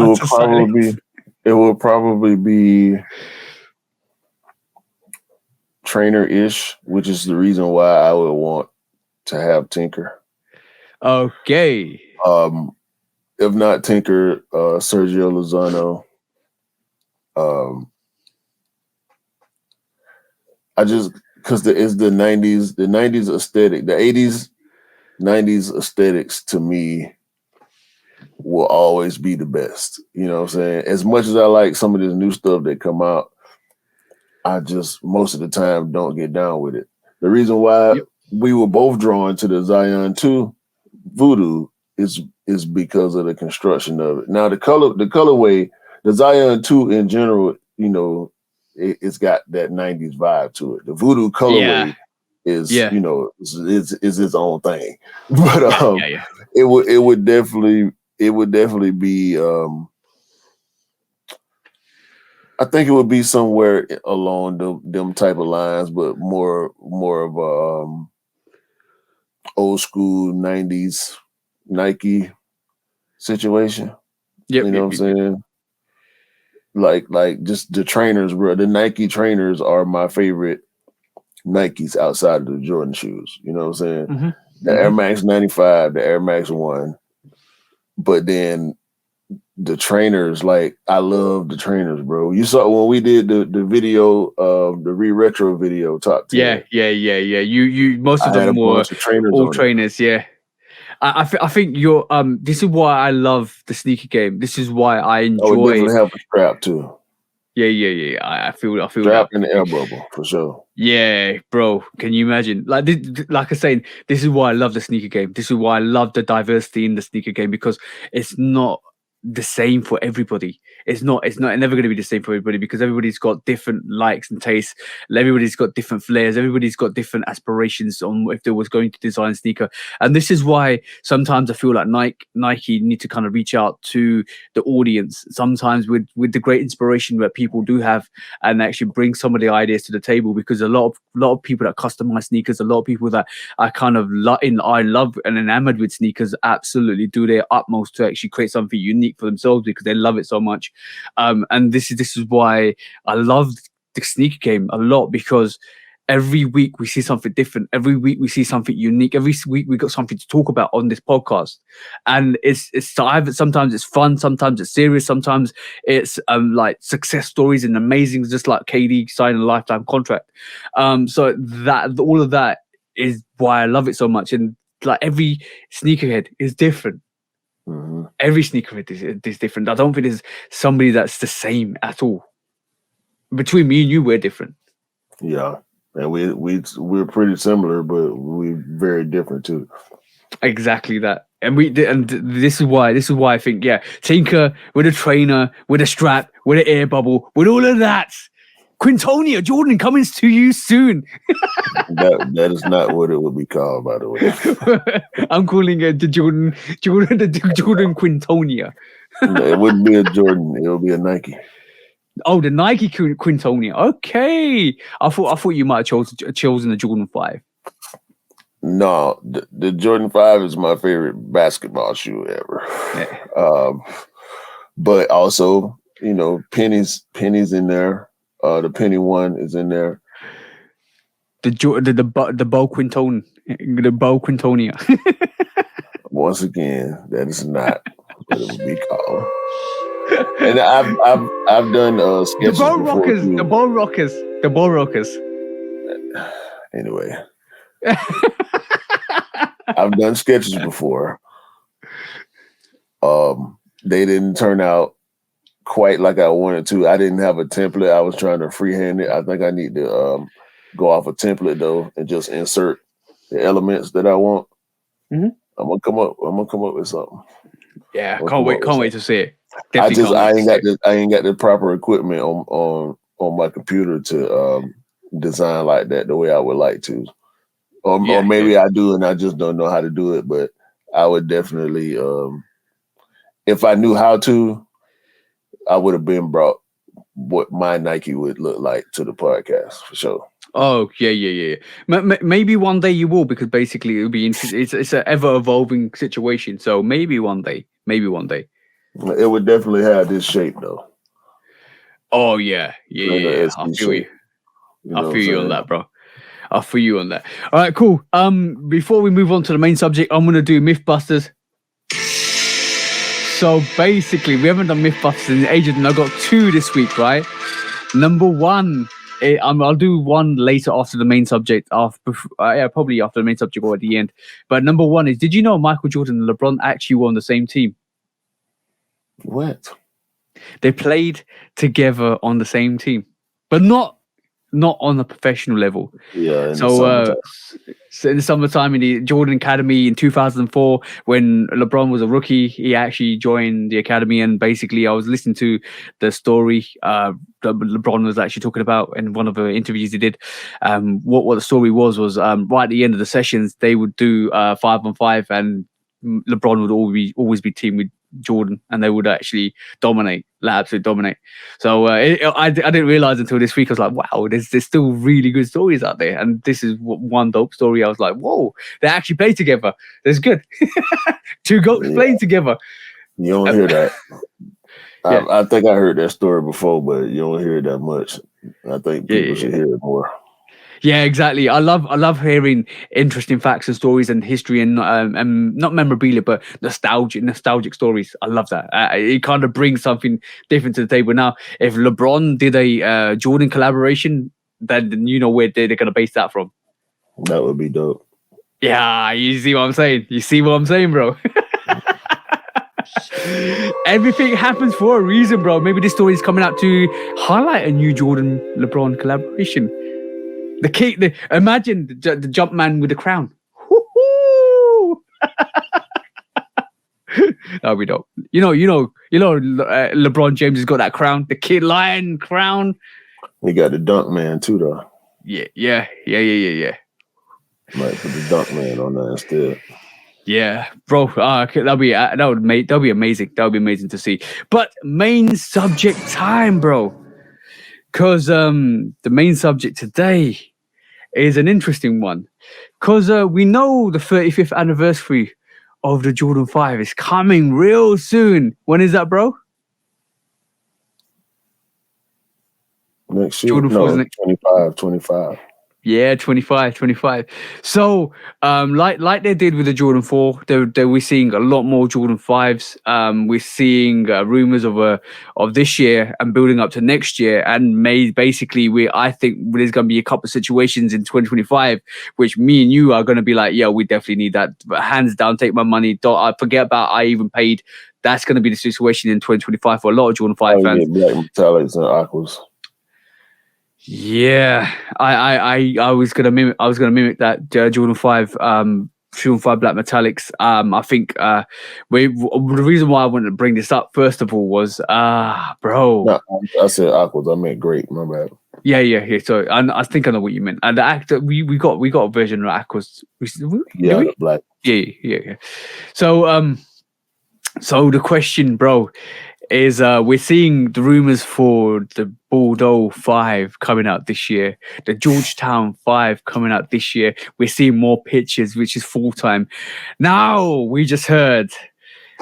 will probably be trainer-ish, which is the reason why I would want to have Tinker. Okay. If not Tinker, Sergio Lozano. I just because it's the 90s aesthetic, the 80s, 90s aesthetics to me will always be the best. You know what I'm saying? As much as I like some of this new stuff that come out, I just most of the time don't get down with it. The reason why we were both drawn to the Zion 2 Voodoo is because of the construction of it. Now the colorway, the Zion 2 in general, you know, it's got that 90s vibe to it. The Voodoo colorway is you know is its own thing. But it would definitely be I think it would be somewhere along them type of lines, but more of a old school 90s Nike situation. You know what I'm saying? Like just the trainers, bro. The Nike trainers are my favorite Nikes outside of the Jordan shoes. You know what I'm saying? The Air Max 95, the Air Max 1. But then the trainers, like I love the trainers, bro. You saw when we did the video, the retro video top 10. Yeah. You most of them were all trainers. Yeah. I think you're this is why I love the sneaker game. This is why I enjoy. I would definitely have a strap too. Yeah. I feel strap that. in the air bubble for sure. Yeah, bro. Can you imagine? Like I was saying, this is why I love the sneaker game. This is why I love the diversity in the sneaker game because it's not the same for everybody. It's never going to be the same for everybody because everybody's got different likes and tastes. Everybody's got different flares. Everybody's got different aspirations on if they was going to design a sneaker. And this is why sometimes I feel like Nike need to kind of reach out to the audience sometimes with the great inspiration that people do have and actually bring some of the ideas to the table because a lot of people that customize sneakers, a lot of people that are kind of I love and enamored with sneakers absolutely do their utmost to actually create something unique for themselves because they love it so much. And this is why I love the sneaker game a lot because every week we see something different. Every week we see something unique. Every week we got something to talk about on this podcast, and it's sometimes it's fun, sometimes it's serious, sometimes it's like success stories and amazing, just like KD signing a lifetime contract. So that all of that is why I love it so much, and like every sneakerhead is different. Every sneakerhead is different. I don't think there's somebody that's the same at all. Between me and you, we're different. Yeah. And we're pretty similar, but we're very different too. Exactly that. And this is why I think, Tinker with a trainer, with a strap, with an air bubble, with all of that. Quintonia, Jordan coming to you soon. that is not what it would be called, by the way. I'm calling it the Jordan Quintonia. It wouldn't be a Jordan, it would be a Nike. Oh, the Nike Quintonia. Okay. I thought you might have chosen the Jordan 5. No, the Jordan 5 is my favorite basketball shoe ever. Yeah. But also, you know, pennies in there. The penny one is in there. The Bo Quintone, the Bo Quintonia. Once again, that is not what it would be called. And I've done sketches the Bo Rockers. Anyway, I've done sketches before. They didn't turn out quite like I wanted to. I didn't have a template. I was trying to freehand it. I think I need to go off a template though and just insert the elements that I want. Mm-hmm. I'm gonna come up with something. Yeah, can't wait to see it. I ain't got the proper equipment on my computer to design like that the way I would like to. Or maybe I do and I just don't know how to do it, but I would definitely if I knew how to, I would have been brought what my Nike would look like to the podcast for sure. Oh yeah. Maybe one day you will, because basically it would be interesting. It's an ever evolving situation. So maybe one day. It would definitely have this shape though. Oh yeah. I feel you. I feel you on that, bro. I feel you on that. All right, cool. Before we move on to the main subject, I'm gonna do Mythbusters. So basically, we haven't done Mythbusters in ages, and I've got 2 this week, right? Number 1, I'll do one later after the main subject, probably after the main subject or at the end. But number 1 is, did you know Michael Jordan and LeBron actually were on the same team? What? They played together on the same team, but not on a professional level. Yeah. So in the summertime in the Jordan Academy in 2004, when LeBron was a rookie, he actually joined the academy. And basically, I was listening to the story that LeBron was actually talking about in one of the interviews he did. What the story was right at the end of the sessions, they would do 5-on-5, and LeBron would always be teamed with Jordan, and they would actually absolutely dominate. So I didn't realize until this week. I was like, wow, there's still really good stories out there, and this is one dope story. I was like, whoa, they actually play together. That's good. 2 goats playing together. You don't hear that. I think I heard that story before, but you don't hear it that much. I think people should hear it more. Yeah, exactly. I love hearing interesting facts and stories and history and not memorabilia, but nostalgic stories. I love that. It kind of brings something different to the table. Now, if LeBron did a Jordan collaboration, then you know where they're going to base that from. That would be dope. Yeah, you see what I'm saying? Bro? Everything happens for a reason, bro. Maybe this story is coming out to highlight a new Jordan LeBron collaboration. Imagine the jump man with the crown. That'd be dope. You know, LeBron James has got that crown, the Kid Lion crown. He got the dunk man too, though. Yeah. Might put the dunk man on that instead. Yeah, bro. That'll be amazing. That'll be amazing to see. But main subject time, bro. Because the main subject today is an interesting one. Because we know the 35th anniversary of the Jordan 5 is coming real soon. When is that, bro? Next year. No, 25. Yeah, 25. So, like they did with the Jordan 4, we're seeing a lot more Jordan 5s. We're seeing rumors of this year and building up to next year. And basically, I think there's going to be a couple of situations in 2025 which me and you are going to be like, yeah, we definitely need that. But hands down, take my money. Don't I forget about I even paid. That's going to be the situation in 2025 for a lot of Jordan 5 fans. Black metallics and aquas. Yeah, I was gonna mimic that Jordan 5 black metallics. I think the reason why I wanted to bring this up first of all was bro. No, I said aquas. I meant grape. My bad. Yeah. So I think I know what you meant. And the actor we got a version of aquas. Yeah, black. Yeah. So the question, bro, is we're seeing the rumors for the Bordeaux 5 coming out this year, the Georgetown 5 coming out this year. We're seeing more pictures, which is full time. Now we just heard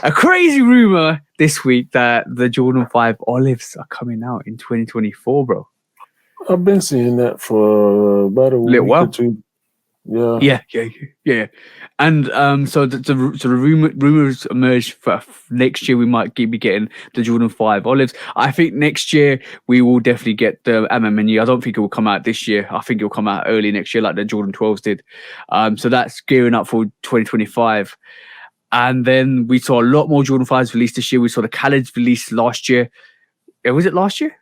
a crazy rumor this week that the Jordan 5 Olives are coming out in 2024, bro. I've been seeing that for about a week or two. Yeah. And so the rumors emerged for next year we might be getting the Jordan 5 Olives. I think next year we will definitely get the MMNU. I don't think it will come out this year. I think it will come out early next year, like the Jordan 12s did. So that's gearing up for 2025. And then we saw a lot more Jordan 5s released this year. We saw the Khaled's released last year. Was it last year?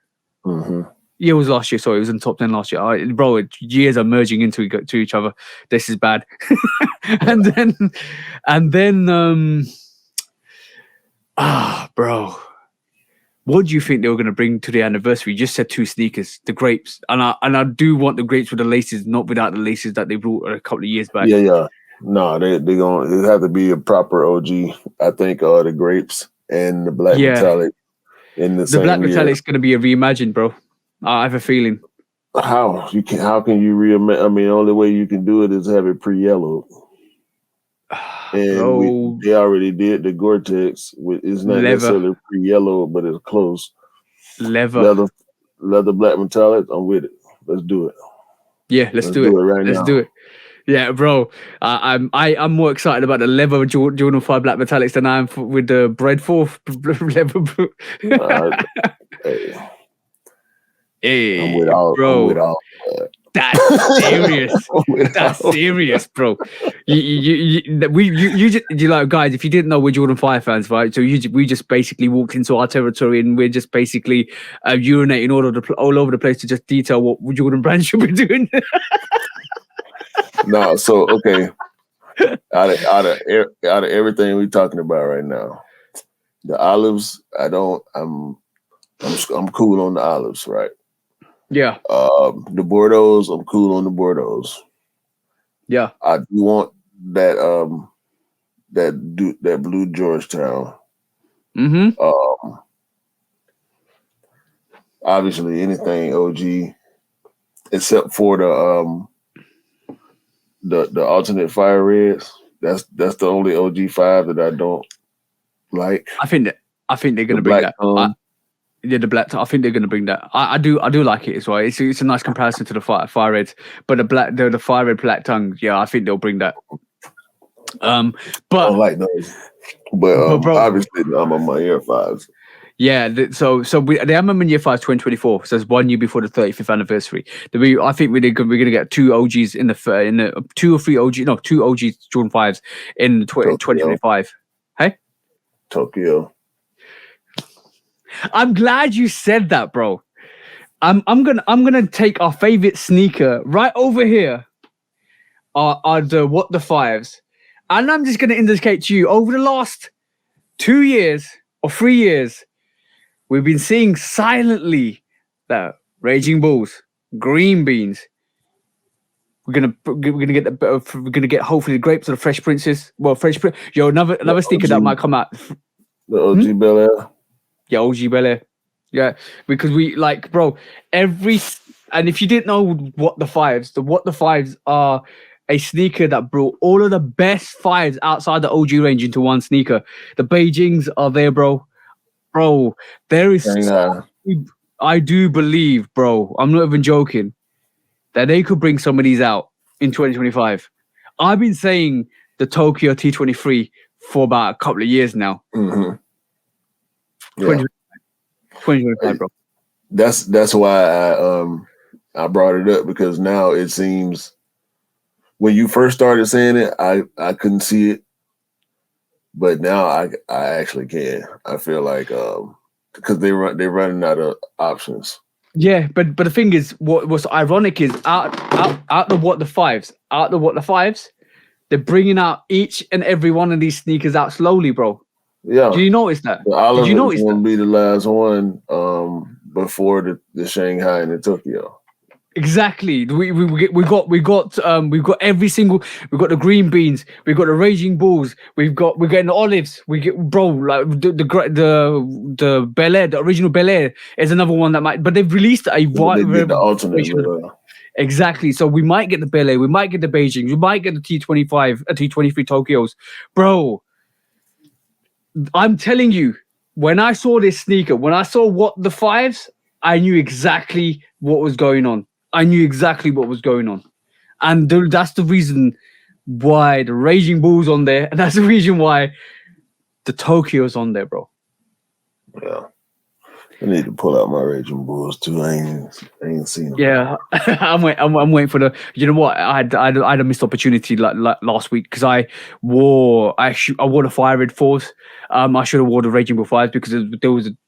Mm-hmm. Yeah, it was last year. Sorry, it was in the top 10 last year. Bro, years are merging into each other. This is bad. and then, bro, what do you think they were going to bring to the anniversary? You just said 2 sneakers, the grapes, and I do want the grapes with the laces, not without the laces that they brought a couple of years back. Yeah. No, they gonna it have to be a proper OG. I think the grapes and the black metallic in the same black year. metallic's going to be a reimagined, bro. I have a feeling. How can you reimagine? I mean, the only way you can do it is have it pre-yellowed. And they already did the Gore-Tex. It's not necessarily pre-yellowed, but it's close. Leather black metallic. I'm with it. Let's do it. Yeah, let's do it right now. Let's do it. Yeah, bro. I'm more excited about the leather Jordan 5 black metallics than I am with the bread 4 leather. Hey, I'm with all, bro. I'm with all. That's serious. That's serious, bro. You just like, guys, if you didn't know, we're Jordan 5 fans, right? So we just basically walked into our territory and we're just basically urinating all over the place to just detail what Jordan brand should be doing. No, so okay. Out of everything we're talking about right now, the olives, I'm cool on the olives, right? Yeah. The Bordeaux, I'm cool on the Bordeaux. Yeah. I do want that that blue Georgetown. Mm-hmm. Obviously anything OG, except for the alternate fire reds. That's the only OG 5 that I don't like. I think they're gonna bring that. The black. I think they're gonna bring that. I do like it as well. It's a nice comparison to the fire reds, but the fire red black tongue. Yeah, I think they'll bring that. But I don't like those. But bro, obviously I'm on my Air 5s. Yeah, the MM Year 5 2024. So it's 1 year before the 35th anniversary. I think we're gonna get 2 OGs in the 2 or 3 OG, no, 2 OG Jordan 5s in 2025. Hey, Tokyo. I'm glad you said that, bro. I'm gonna take our favorite sneaker right over here. Are the what the 5s, and I'm just gonna indicate to you over the last 2 years or 3 years. We've been seeing silently that Raging Bulls, Green Beans. We're gonna get hopefully the grapes or the Fresh Princes. Well, another sneaker that might come out. The OG Bel Air. Yeah, OG Bel Air. Yeah, because we like, bro. And if you didn't know what the 5s are a sneaker that brought all of the best 5s outside the OG range into one sneaker. The Beijings are there, bro. Bro, there is. I do believe, bro. I'm not even joking that they could bring some of these out in 2025. I've been saying the Tokyo T23 for about a couple of years now. Mm-hmm. 2025, bro. That's why I brought it up, because now it seems when you first started saying it, I couldn't see it. But now I actually can. I feel like because they're running out of options. Yeah, but the thing is, what's ironic is out the what the 5s, they're bringing out each and every one of these sneakers out slowly, bro. Yeah. Did you notice that? Did you notice that? Will be the last one before the Shanghai and the Tokyo. Exactly. We got every single. We've got the Green Beans. We've got the Raging Bulls. We're getting the Olives. We get, bro, like the Bel Air, the original Bel Air is another one that might. But they've released the alternate. Exactly. So we might get the Bel Air. We might get the Beijing. We might get the T23 Tokyos, bro. I'm telling you, when I saw this sneaker, when I saw what the 5s, I knew exactly what was going on. And that's the reason why the Raging Bull's on there, and that's the reason why the Tokyo's on there, bro. Yeah. I need to pull out my Raging Bulls too. I ain't seen them. Yeah, I'm waiting for the. You know what? I had a missed opportunity like last week because I wore the Fire Red 4s. I should have wore the Raging Bull 5s because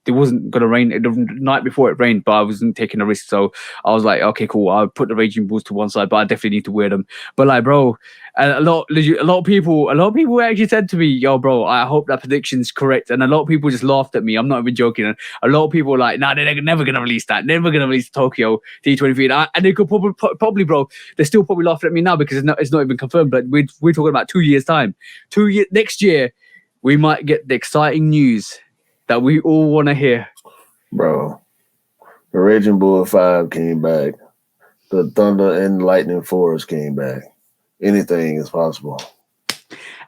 there wasn't gonna rain the night before it rained, but I wasn't taking a risk, so I was like, okay, cool. I'll put the Raging Bulls to one side, but I definitely need to wear them. But like, bro, and a lot of people actually said to me, "Yo, bro, I hope that prediction's correct." And a lot of people just laughed at me. I'm not even joking. And a lot of people were like, "Nah, they're never gonna release that. Never gonna release Tokyo T23." And they could probably, bro, they're still probably laughing at me now because it's not even confirmed. But we're talking about 2 years time. Next year, we might get the exciting news that we all want to hear. Bro, the Raging Bull 5 came back. The Thunder and Lightning 4s came back. Anything is possible.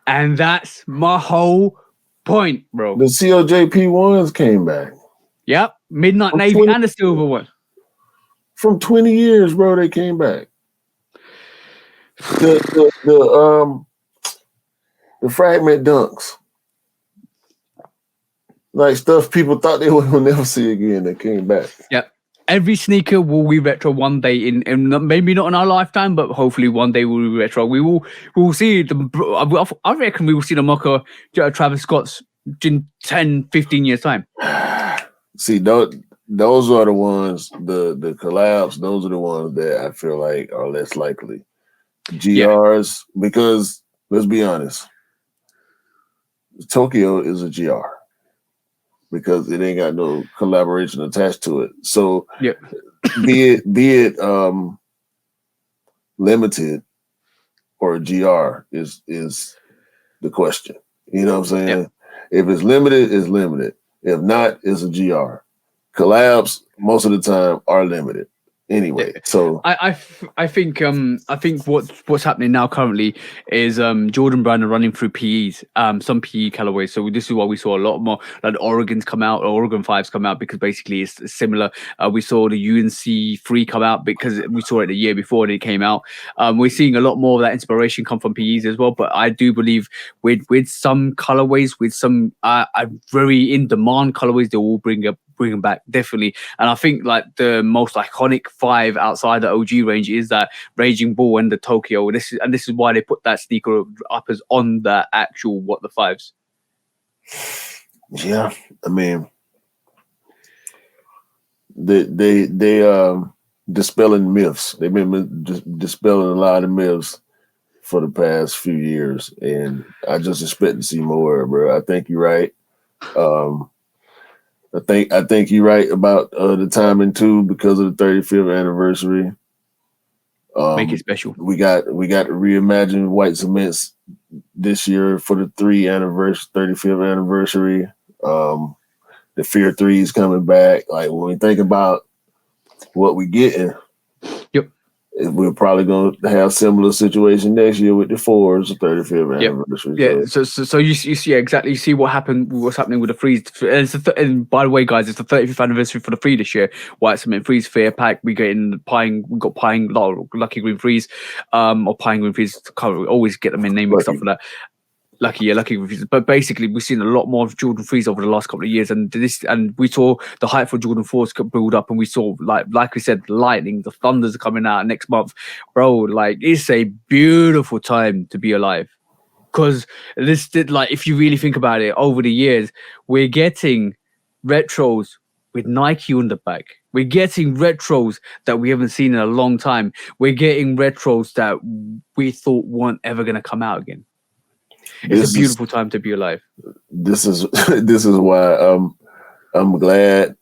And that's my whole point, bro. The COJP 1s came back. Yep. Midnight Navy and the silver one. From 20 years, bro, they came back. The fragment dunks. Like stuff people thought they would never see again, they came back. Yep. Every sneaker will be retro one day in maybe not in our lifetime, but hopefully one day we'll be retro. We will see the. I reckon we will see the Mocha Travis Scott's in 10, 15 years time. See, those are the ones, the collabs. Those are the ones that I feel like are less likely. GRs, because let's be honest, Tokyo is a GR. Because it ain't got no collaboration attached to it. So be it limited or a GR is the question. You know what I'm saying? Yep. If it's limited, it's limited. If not, it's a GR. Collabs most of the time are limited. Anyway, so I think what's happening now currently is Jordan Brand are running through PEs, some PE colorways. So this is why we saw a lot more like Oregon's come out, or Oregon 5s come out, because basically it's similar. We saw the UNC 3 come out because we saw it the year before it came out. We're seeing a lot more of that inspiration come from PEs as well. But I do believe with some colorways, with some very in demand colorways, they will bring them back, definitely. And I think like the most iconic 5 outside the OG range is that Raging Bull and the Tokyo. This is why they put that sneaker uppers on the actual the 5s. Yeah, I mean, they dispelling myths. They've been dispelling a lot of myths for the past few years, and I just expect to see more, bro. I think you're right. I think you're right about the timing too, because of the 35th anniversary. Make it special. We got to reimagine white cements this year for the 35th anniversary. The Fear 3 is coming back. Like when we think about what we're getting, we're probably going to have similar situation next year with the 4s, the 35th anniversary. Yeah. So you see exactly. You see what's happening with the 3s. And by the way, guys, it's the 35th anniversary for the 3 this year. White cement 3s, Fear Pack. We got Pine, Lucky Green 3s, or Pine Green 3s. We always get them in naming stuff for that. Lucky Green 3s. But basically, we've seen a lot more of Jordan 3s over the last couple of years, and we saw the hype for Jordan 4s build up, and we saw like we said, Lightning, the Thunders are coming out next month, bro. Like it's a beautiful time to be alive, because if you really think about it, over the years we're getting retros with Nike on the back. We're getting retros that we haven't seen in a long time. We're getting retros that we thought weren't ever going to come out again. It's a beautiful time to be alive. This is why I'm glad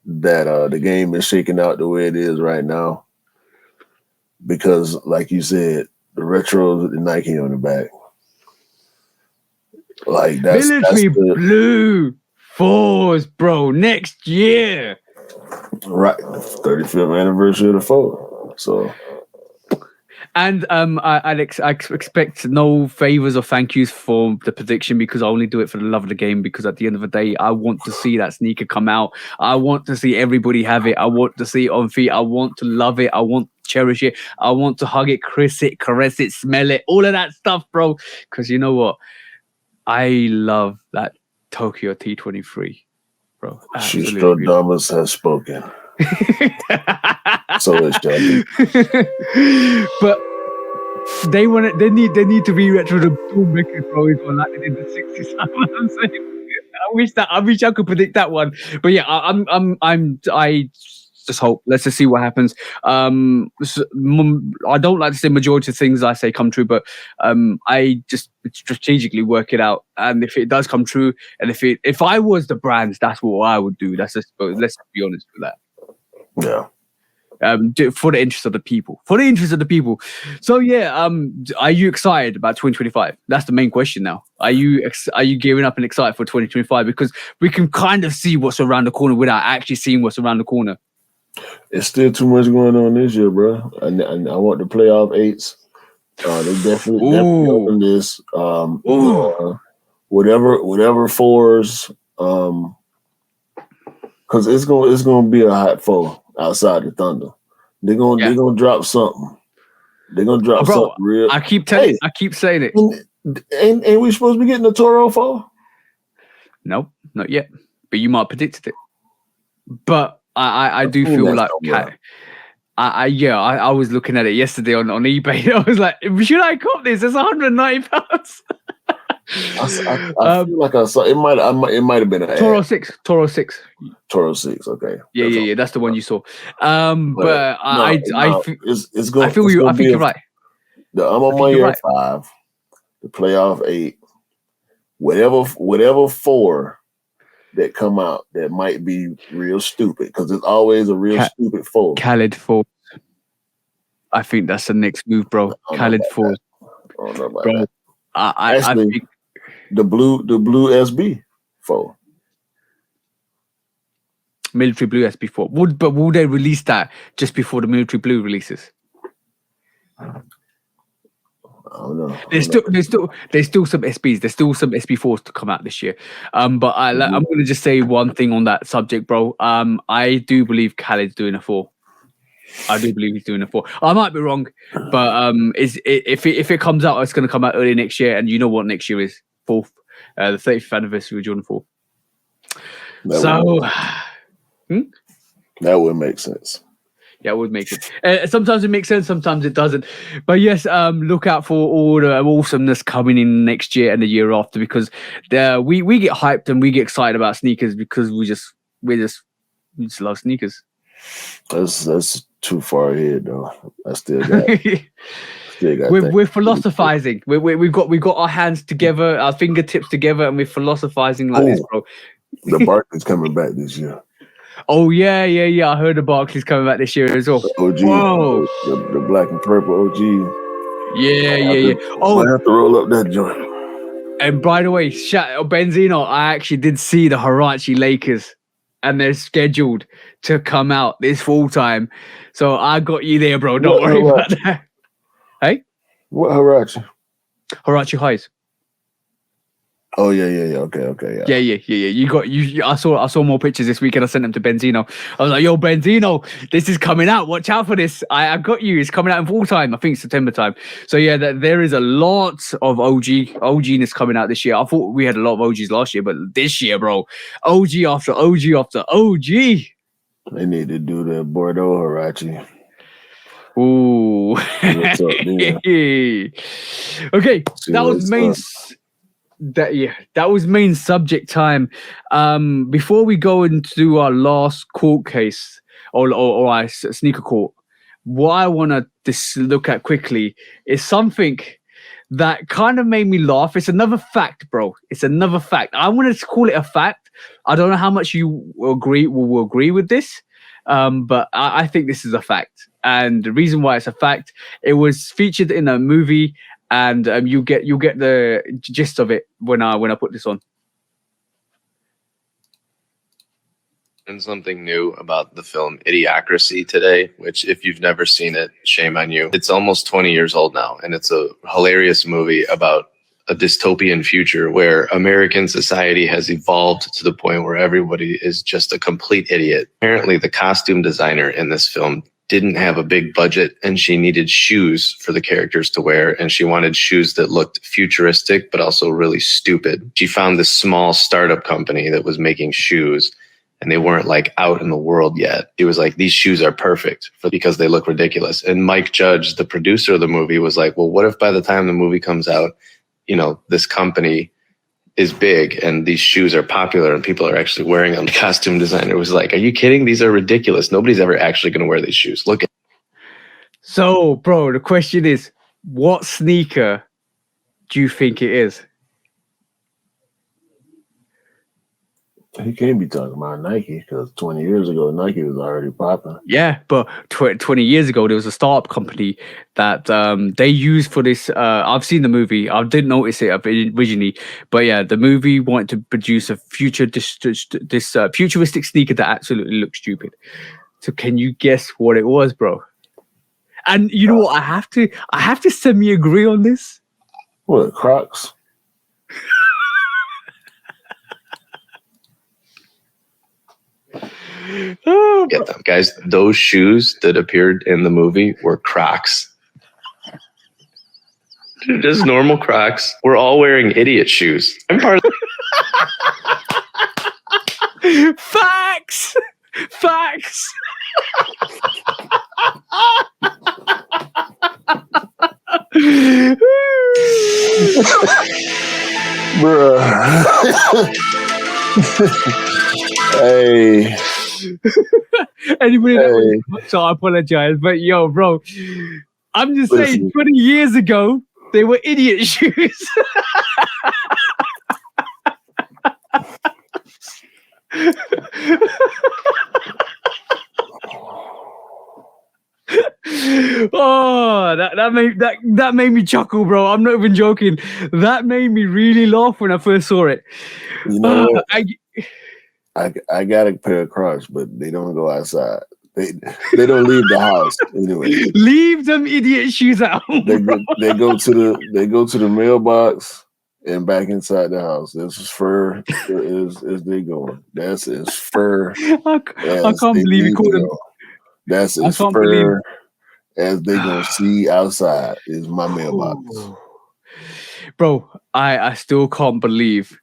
that the game is shaking out the way it is right now, because like you said, the retros with the Nike on the back, like that's military blue 4s, bro, next year. Right, 35th anniversary of the 4. So And I expect no favors or thank yous for the prediction because I only do it for the love of the game. Because at the end of the day, I want to see that sneaker come out. I want to see everybody have it. I want to see it on feet. I want to love it. I want to cherish it. I want to hug it, kiss it, caress it, smell it, all of that stuff, bro. Because you know what? I love that Tokyo T23, bro. Shoestradamus has spoken. So it shall be. But they need to re-retro the boom record, bro. Is one like they did in the 60s. I'm saying. I wish I could predict that one. But yeah, I just hope. Let's just see what happens. I don't like to say majority of things I say come true, but I just strategically work it out. And if it does come true, and if I was the brands, that's what I would do. Let's be honest with that. Yeah. For the interest of the people. So yeah, are you excited about 2025? That's the main question now. Are you gearing up and excited for 2025? Because we can kind of see what's around the corner without actually seeing what's around the corner. It's still too much going on this year, bro. And I want the playoff eights. They definitely open this. Whatever fours. Because it's gonna be a hot four outside the Thunder. They're gonna drop something. They're gonna drop something real. I keep saying it. Ain't we supposed to be getting the Toro 4? No, not yet. But you might have predicted it. But I do feel like I was looking at it yesterday on eBay. I was like, should I cop this? It's £190. I feel like I saw it. Might have been an Toro 6. Toro 6. Okay. Yeah. That's the one you saw. But I feel you're right. I'm on my year 5. The playoff 8. Whatever 4 that come out that might be real stupid, because it's always a real stupid 4. Khaled 4. I think that's the next move, bro. Khaled 4. I don't know about bro. that. I think the blue SB 4. Military blue SB 4. Will they release that just before the military blue releases? I don't know. There's still some SBs. There's still some SB4s to come out this year. But I'm going to just say one thing on that subject, bro. I do believe Khaled's doing a 4. I do believe he's doing a 4. I might be wrong, but if it comes out, it's going to come out early next year. And you know what next year is? 4th, the 35th anniversary of Jordan 4. That would make sense. Yeah, it would make it. Sometimes it makes sense, sometimes it doesn't. But yes, look out for all the awesomeness coming in next year and the year after, because we get hyped and we get excited about sneakers because we just love sneakers. That's too far ahead though. I still got. We're philosophizing. We've got our hands together, our fingertips together, and we're philosophizing like this, bro. The Barkley's coming back this year. Oh yeah. I heard the Barkley's coming back this year as well. The OG, whoa, the black and purple OG. Yeah. I have to roll up that joint. And by the way, Benzino, I actually did see the Huarache Lakers, and they're scheduled to come out this full time. So I got you there, bro. Don't worry about that. Hey, what Huarache? Huarache Highs. Oh yeah. Okay, yeah. You. I saw more pictures this week, and I sent them to Benzino. I was like, "Yo, Benzino, this is coming out. Watch out for this. I got you. It's coming out in full time. I think September time. So yeah, there is a lot of OGness coming out this year. I thought we had a lot of OGs last year, but this year, bro, OG after OG after OG. They need to do the Bordeaux Huarache. Ooh. What's up, man? Okay, that was main. That was main subject time. Before we go into our last court case or our sneaker court, what I want to just look at quickly is something that kind of made me laugh. It's another fact, bro. It's another fact. I want to call it a fact. I don't know how much you will agree with this, but I think this is a fact. And the reason why it's a fact, it was featured in a movie. And you get the gist of it when I put this on. learned something new about the film Idiocracy today, which if you've never seen it, shame on you. It's almost 20 years old now, and it's a hilarious movie about a dystopian future where American society has evolved to the point where everybody is just a complete idiot. Apparently, the costume designer in this film didn't have a big budget, and she needed shoes for the characters to wear, and she wanted shoes that looked futuristic but also really stupid. She found this small startup company that was making shoes, and they weren't like out in the world yet. It was like, these shoes are perfect because they look ridiculous. And Mike Judge, the producer of the movie, was like, well, what if by the time the movie comes out, you know, this company is big and these shoes are popular and people are actually wearing them? The costume designer was like, are you kidding? These are ridiculous. Nobody's ever actually going to wear these shoes. Look at. So, bro, the question is, what sneaker do you think it is? He can't be talking about Nike because 20 years ago, Nike was already popping. Yeah, but 20 years ago, there was a startup company that they used for this. I've seen the movie. I didn't notice it originally. But yeah, the movie wanted to produce a futuristic sneaker that absolutely looks stupid. So can you guess what it was, bro? And you know what? I have to semi-agree on this. What, Crocs? Oh, Get them, guys. Those shoes that appeared in the movie were Crocs. They're just normal Crocs. We're all wearing idiot shoes. I'm part of. Facts. Facts. Bruh. Hey. Anybody that was, so I apologize, but yo, bro, I'm just saying, 20 years ago, they were idiot shoes. Oh, that made me chuckle, bro. I'm not even joking. That made me really laugh when I first saw it. You know what? I got a pair of Crocs, but they don't go outside. They don't leave the house anyway. Leave them idiot shoes at home. They go to the mailbox and back inside the house. That's as far as they going. That's as far. I can't believe you called them. That's as far as they gonna see outside is my mailbox. Bro, I still can't believe.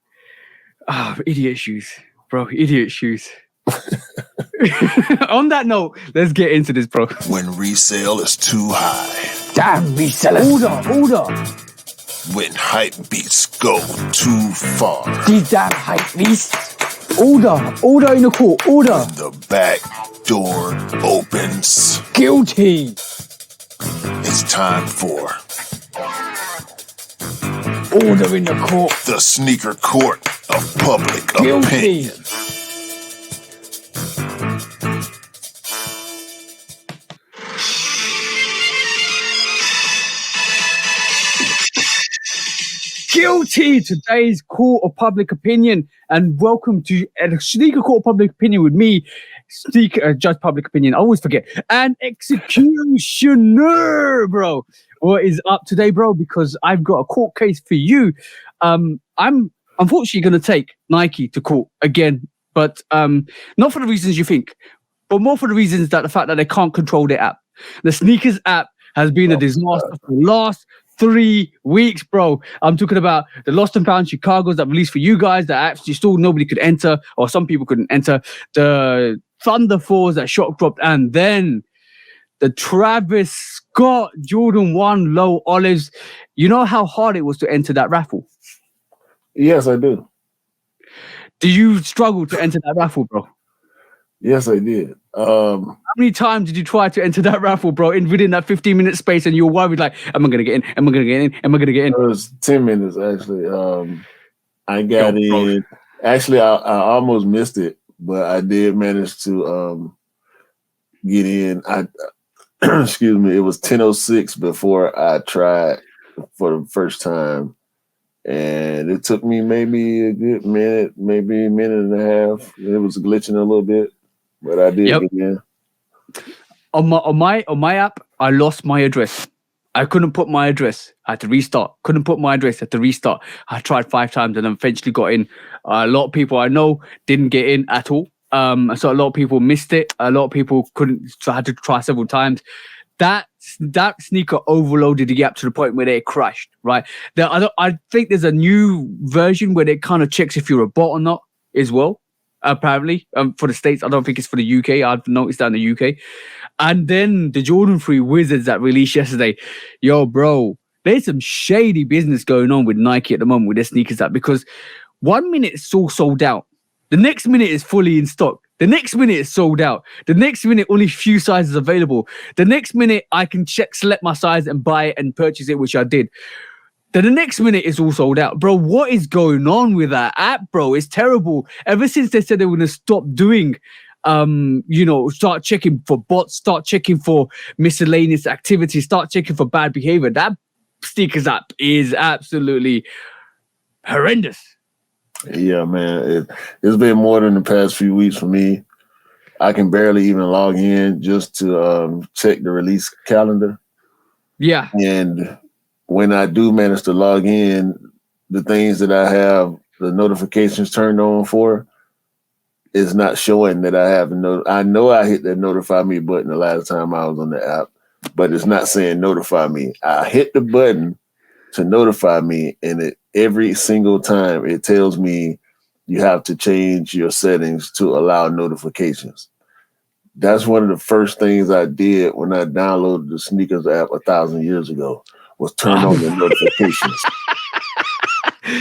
Idiot shoes. Bro, idiot shoes. On that note, let's get into this, bro. When resale is too high. Damn resellers. Order. When hype beats go too far. These damn hype beasts. Order in the court. Order. When the back door opens. Guilty. It's time for order in the court. The sneaker court of public Guilty. opinion. Guilty. Today's court of public opinion, and welcome to the sneaker court of public opinion with me, judge public opinion. I always forget. And executioner, bro. What is up today, bro? Because I've got a court case for you. I'm unfortunately going to take Nike to court again, but not for the reasons you think, but more for the reasons that the fact that they can't control their app. The sneakers app has been a disaster for the last 3 weeks, bro. I'm talking about the Lost and Found Chicagos that released for you guys that actually still nobody could enter, or some people couldn't enter. The Thunder 4s that shock dropped, and then the Travis Scott Jordan 1 low olives. You know how hard it was to enter that raffle? Yes, I do. Do you struggle to enter that raffle, bro? Yes, I did. How many times did you try to enter that raffle, bro, within that 15-minute space, and you were worried, like, am I going to get in? Am I going to get in? Am I going to get in? It was 10 minutes, actually. I got in. Actually, I almost missed it, but I did manage to get in. Excuse me, it was 10:06 before I tried for the first time. And it took me maybe a good minute, maybe a minute and a half. It was glitching a little bit. but I did Yep. get in. On my app, I lost my address. I couldn't put my address. I had to restart. Couldn't put my address. Had to restart. I tried 5 times and eventually got in. A lot of people I know didn't get in at all. So a lot of people missed it. A lot of people couldn't. So I had to try several times. That sneaker overloaded the app to the point where they crashed. Right. I think there's a new version where it kind of checks if you're a bot or not as well. Apparently, for the States, I don't think it's for the UK. I've noticed that in the UK. And then the Jordan 3 Wizards that released yesterday. Yo, bro, there's some shady business going on with Nike at the moment with their sneakers app, because 1 minute it's all sold out. The next minute is fully in stock. The next minute it's sold out. The next minute only a few sizes available. The next minute I can select my size and buy it and purchase it, which I did. Then the next minute it's all sold out. Bro, what is going on with that app, bro? It's terrible. Ever since they said they were going to stop doing start checking for bots, start checking for miscellaneous activity, start checking for bad behavior. That sneakers app is absolutely horrendous. Yeah, man. It's been more than the past few weeks for me. I can barely even log in just to check the release calendar. Yeah. And when I do manage to log in, the things that I have the notifications turned on for, it's not showing that I have I know I hit that notify me button the last time I was on the app, but it's not saying notify me. I hit the button to notify me, and every single time it tells me you have to change your settings to allow notifications. That's one of the first things I did when I downloaded the sneakers app 1,000 years ago, was turn on the notifications.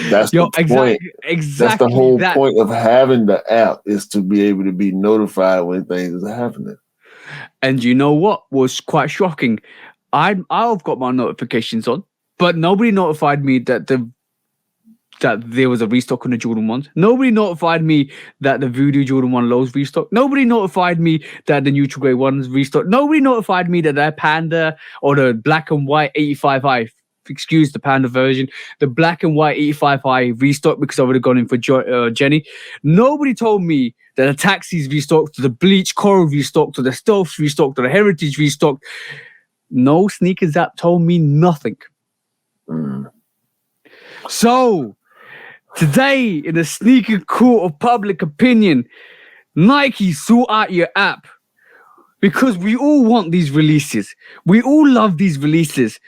That's the point. Exactly. That's the whole point of having the app, is to be able to be notified when things are happening. And you know what was quite shocking? I've got my notifications on, but nobody notified me that there was a restock on the Jordan 1s. Nobody notified me that the Voodoo Jordan 1 lows restock. Nobody notified me that the neutral grey ones restock. Nobody notified me that their Panda or the black and white 85 high, excuse the Panda version, the black and white 85 high restock, because I would have gone in for Jenny. Nobody told me that the Taxis restocked, to the Bleach Coral restocked, to the Stealth restocked, to the Heritage restocked. No sneakers app told me nothing. So today, in the sneaker court of public opinion, Nike, sort out your app, because we all want these releases. We all love these releases.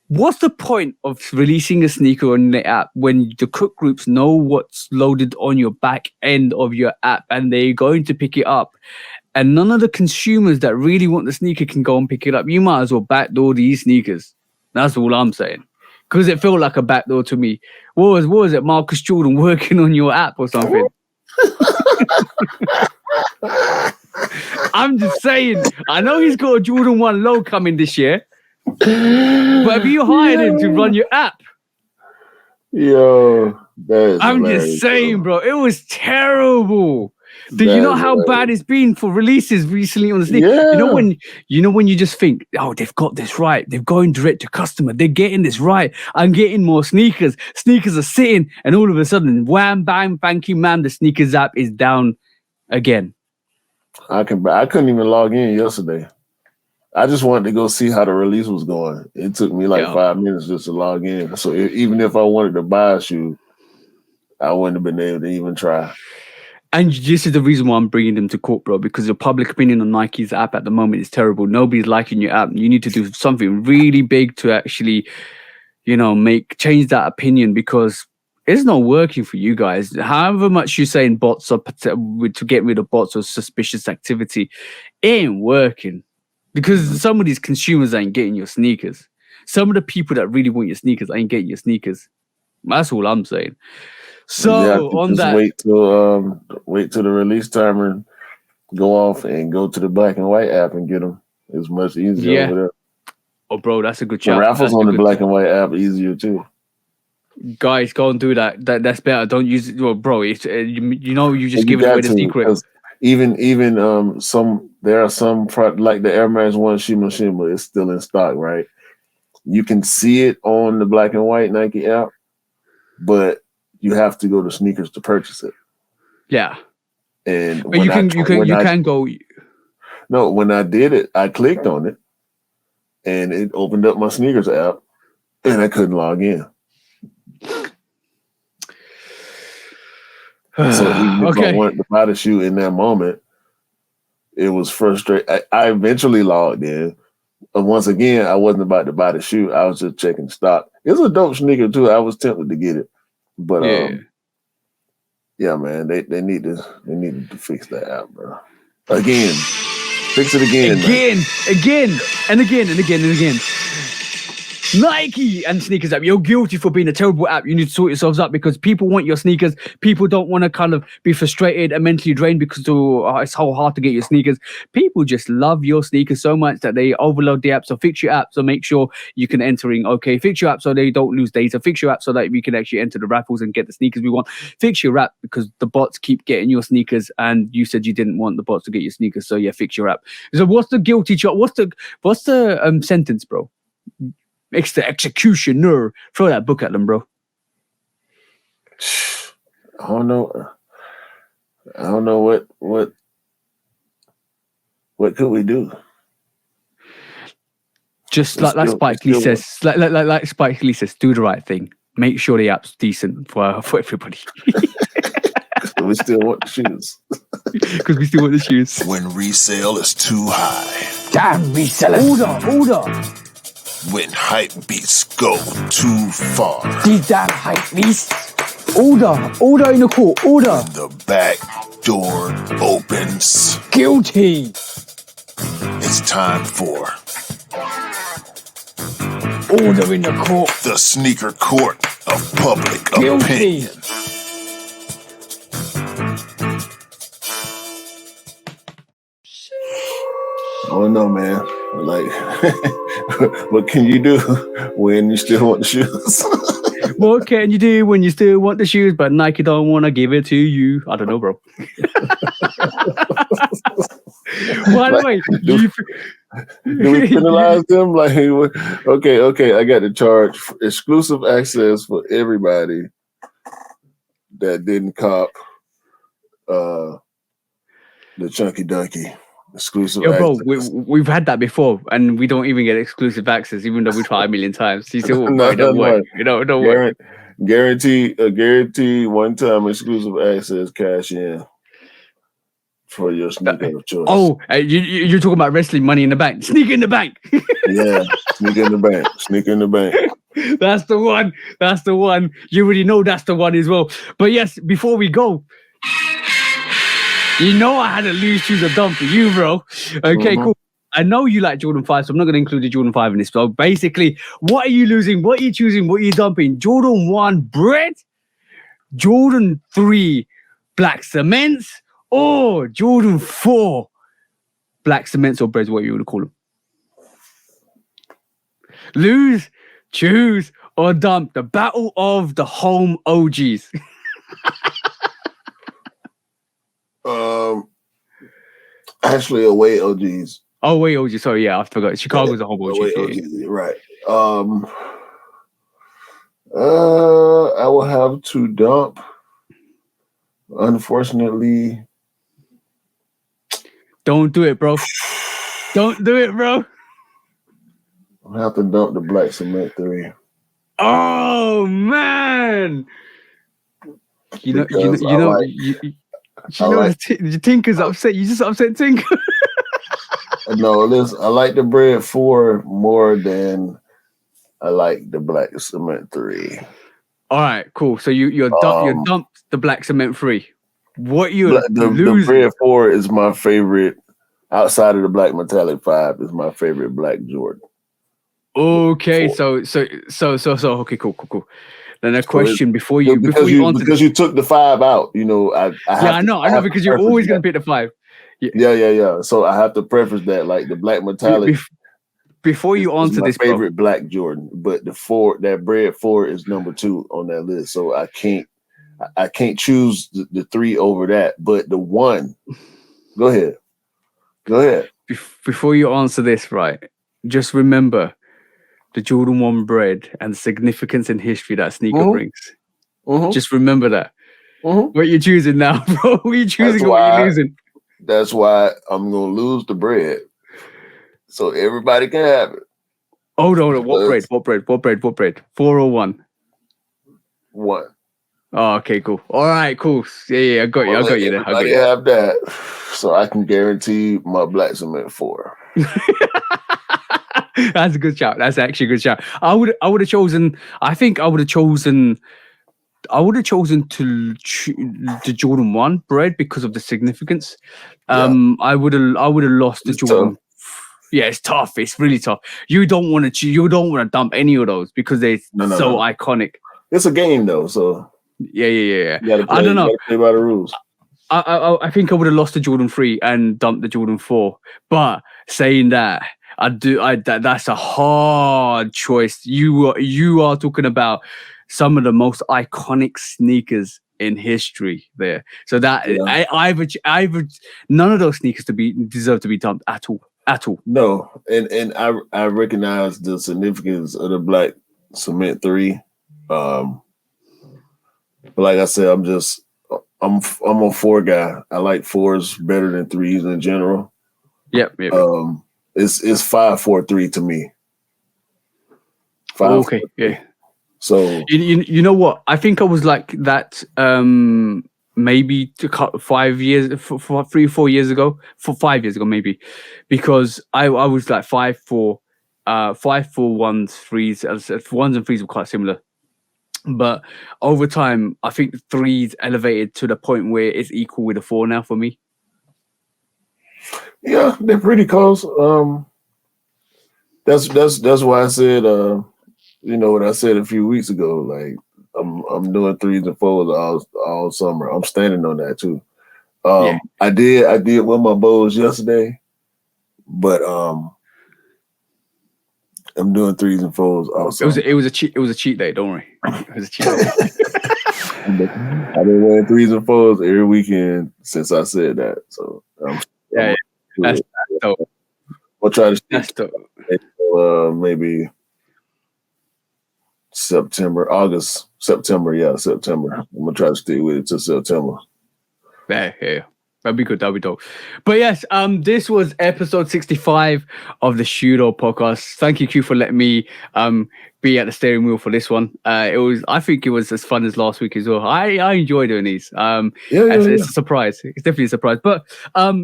What's the point of releasing a sneaker on the app when the cook groups know what's loaded on your back end of your app and they're going to pick it up? And none of the consumers that really want the sneaker can go and pick it up. You might as well backdoor these sneakers. That's all I'm saying. Because it felt like a backdoor to me. What was it? Marcus Jordan working on your app or something? I'm just saying. I know he's got a Jordan 1 low coming this year. But have you hired him to run your app? Yo, I'm just saying, bro. It was terrible. Do you know how bad it's been for releases recently on the sneaker? Yeah. You know when you just think, oh, they've got this right. They're going direct to customer. They're getting this right. I'm getting more sneakers. Sneakers are sitting, and all of a sudden, wham, bang, thank you, man. The sneakers app is down again. I couldn't even log in yesterday. I just wanted to go see how the release was going. It took me like 5 minutes just to log in. So even if I wanted to buy a shoe, I wouldn't have been able to even try. And this is the reason why I'm bringing them to court, bro, because the public opinion on Nike's app at the moment is terrible. Nobody's liking your app. You need to do something really big to actually, change that opinion, because it's not working for you guys. However much you're saying bots are to get rid of bots or suspicious activity, it ain't working. Because some of these consumers ain't getting your sneakers. Some of the people that really want your sneakers ain't getting your sneakers. That's all I'm saying. So on that, wait till the release timer go off and go to the black and white app and get them. It's much easier over there. Oh, bro, that's a good shout. The raffles on the black and white app easier too. Guys, go and do that. That's better. Don't use it, well, bro. It's you just give away the secret. Even there are some like the Air Max 1 Shima is still in stock, right? You can see it on the black and white Nike app, but you have to go to sneakers to purchase it. Yeah. And But you can go. No, when I did it, I clicked on it, and it opened up my sneakers app, and I couldn't log in. So even if I wanted to buy the shoe in that moment, it was frustrating. I eventually logged in. Once again, I wasn't about to buy the shoe. I was just checking stock. It's a dope sneaker too. I was tempted to get it, but yeah, man, they needed to fix that app, bro. Again, fix it again, and again. Nike and sneakers app, you're guilty for being a terrible app. You need to sort yourselves up because people want your sneakers. People don't want to kind of be frustrated and mentally drained because it's so hard to get your sneakers. People just love your sneakers so much that they overload the app. So fix your app. So make sure you can enter in. Okay, fix your app so they don't lose data. Fix your app so that we can actually enter the raffles and get the sneakers we want. Fix your app because the bots keep getting your sneakers, and you said you didn't want the bots to get your sneakers. So yeah, fix your app. So what's the guilty charge? What's the sentence, bro? It's the executioner. Throw that book at them, bro. I don't know what could we do? Just like Spike Lee says, like Spike Lee says, do the right thing. Make sure the app's decent for everybody. We still want the shoes. Because we still want the shoes. When resale is too high. Damn resellers. Order. When hype beats go too far. These damn hype beasts. Order in the court. Order. When the back door opens. Guilty. It's time for order in the court. The sneaker court of public Guilty. opinion. I don't know, man. Like, what can you do when you still want the shoes? What can you do when you still want the shoes, but Nike don't want to give it to you? I don't know, bro. By the way, do we penalize them? Like, okay, I got to charge exclusive access for everybody that didn't cop the Chunky Donkey. Exclusive bro, we've had that before, and we don't even get exclusive access, even though we try a million times. You still don't worry. Don't worry. Guarantee one-time exclusive access cash in for your sneaker of choice. Oh, you're talking about wrestling Money in the Bank. Sneak in the bank. Yeah, sneak in the bank. Sneak in the bank. That's the one. That's the one. You already know that's the one as well. But yes, before we go, you know I had to lose shoes a dump for you, bro. Okay, cool. I know you like Jordan 5, so I'm not going to include the Jordan 5 in this. So basically, what are you losing? What are you choosing? What are you dumping? Jordan 1 bread? Jordan 3 black cements? Or Jordan 4 black cements or breads, what you want to call them? Lose, choose, or dump. The battle of the home OGs. Actually, away OGs. Oh, wait, OG. Sorry, yeah, I forgot. Chicago's a home OG. Right. I will have to dump. Unfortunately. Don't do it, bro. Don't do it, bro. I'll have to dump the black cement 3. Oh, man. You know, Tinker's upset. You just upset Tinker. No, listen, I like the bread 4 more than I like the black cement 3. All right, cool. So you dumped the black cement 3. What you the bread 4 is my favorite outside of the black metallic 5 is my favorite black Jordan. Okay, so okay, cool. Then a question before you took the 5 out, you know, I know because you're always going to pick the 5. Yeah. So I have to preface that, like the black metallic. Before you answer this, favorite black Jordan, but that bread 4 is number 2 on that list. So I can't choose the 3 over that, but the 1. Go ahead. Before you answer this, right? Just remember the Jordan 1 bread and the significance in history that sneaker brings. Just remember that. Mhm. What you choosing now, bro? What you choosing or what you losing? That's why I'm gonna lose the bread, so everybody can have it. Hold on. What bread? 401. One. Oh, okay, cool. All right, cool. Yeah, I got you. I got you there. I got Everybody you. have that, so I can guarantee my black cement 4. That's a good shout. That's actually a good shout. I would have chosen. I think I would have chosen. I would have chosen the Jordan 1 bread because of the significance. Yeah. I would have lost the It's Jordan. tough. Yeah, it's tough. It's really tough. You don't want to dump any of those because they're so iconic. It's a game though, so Yeah. you gotta play, I don't know. You gotta play by the rules. I think I would have lost the Jordan 3 and dumped the Jordan 4. But saying that, that's a hard choice. You are talking about some of the most iconic sneakers in history there. So that I've none of those sneakers deserve to be dumped at all. At all. No, and I recognize the significance of the black cement 3. But like I said, I'm a 4 guy. I like 4s better than 3s in general. Yep. It's 5-4-3 to me. 5. Okay, yeah. So you know what? I think I was like that. Maybe 5 years, for 3 or 4 years ago, 5 years ago, maybe, because I was like 5'4", 1s, 3s. 1s and 3s were quite similar, but over time, I think 3s elevated to the point where it's equal with a 4 now for me. yeah, they're pretty close. That's why I said, what I said a few weeks ago. Like I'm doing 3s and 4s all summer. I'm standing on that too. Yeah. I did win my bowls yesterday, but I'm doing 3s and 4s also. It was a cheat day. Don't worry. It was a cheat day. I've been wearing 3s and 4s every weekend since I said that. So That's dope. We'll try to That's dope. Maybe September. Yeah, September. I'm gonna try to stay with it till September. Yeah. That'd be good. That'd be dope. But yes, this was episode 65 of the Shudo podcast. Thank you, Q, for letting me be at the steering wheel for this one. I think it was as fun as last week as well. I enjoy doing these. It's a surprise. It's definitely a surprise. But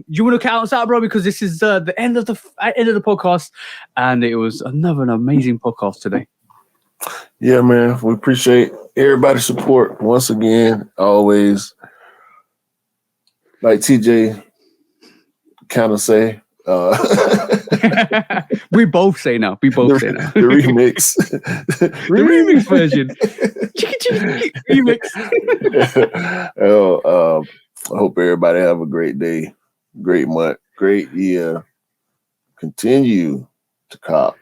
you want to count us out, bro? Because this is the end of the podcast, and it was another amazing podcast today. Yeah, man. We appreciate everybody's support once again. Always. Like TJ kind of say. We both say now. The remix. The remix version. Remix. I hope everybody have a great day, great month, great year. Continue to cop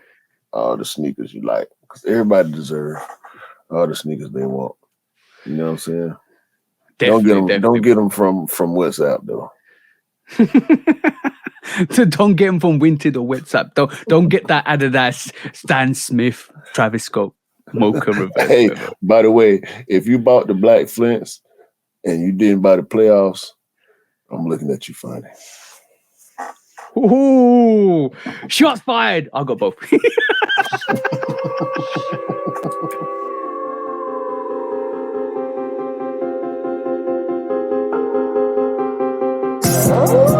all the sneakers you like, because everybody deserves all the sneakers they want. You know what I'm saying? Definitely. Don't get them from WhatsApp though. So don't get them from Winted or WhatsApp. Don't get that Adidas, Stan Smith, Travis Scott, Mocha Reverse. Hey, by the way, if you bought the Black Flints and you didn't buy the playoffs, I'm looking at you funny. Ooh, shots fired. I got both. Oh.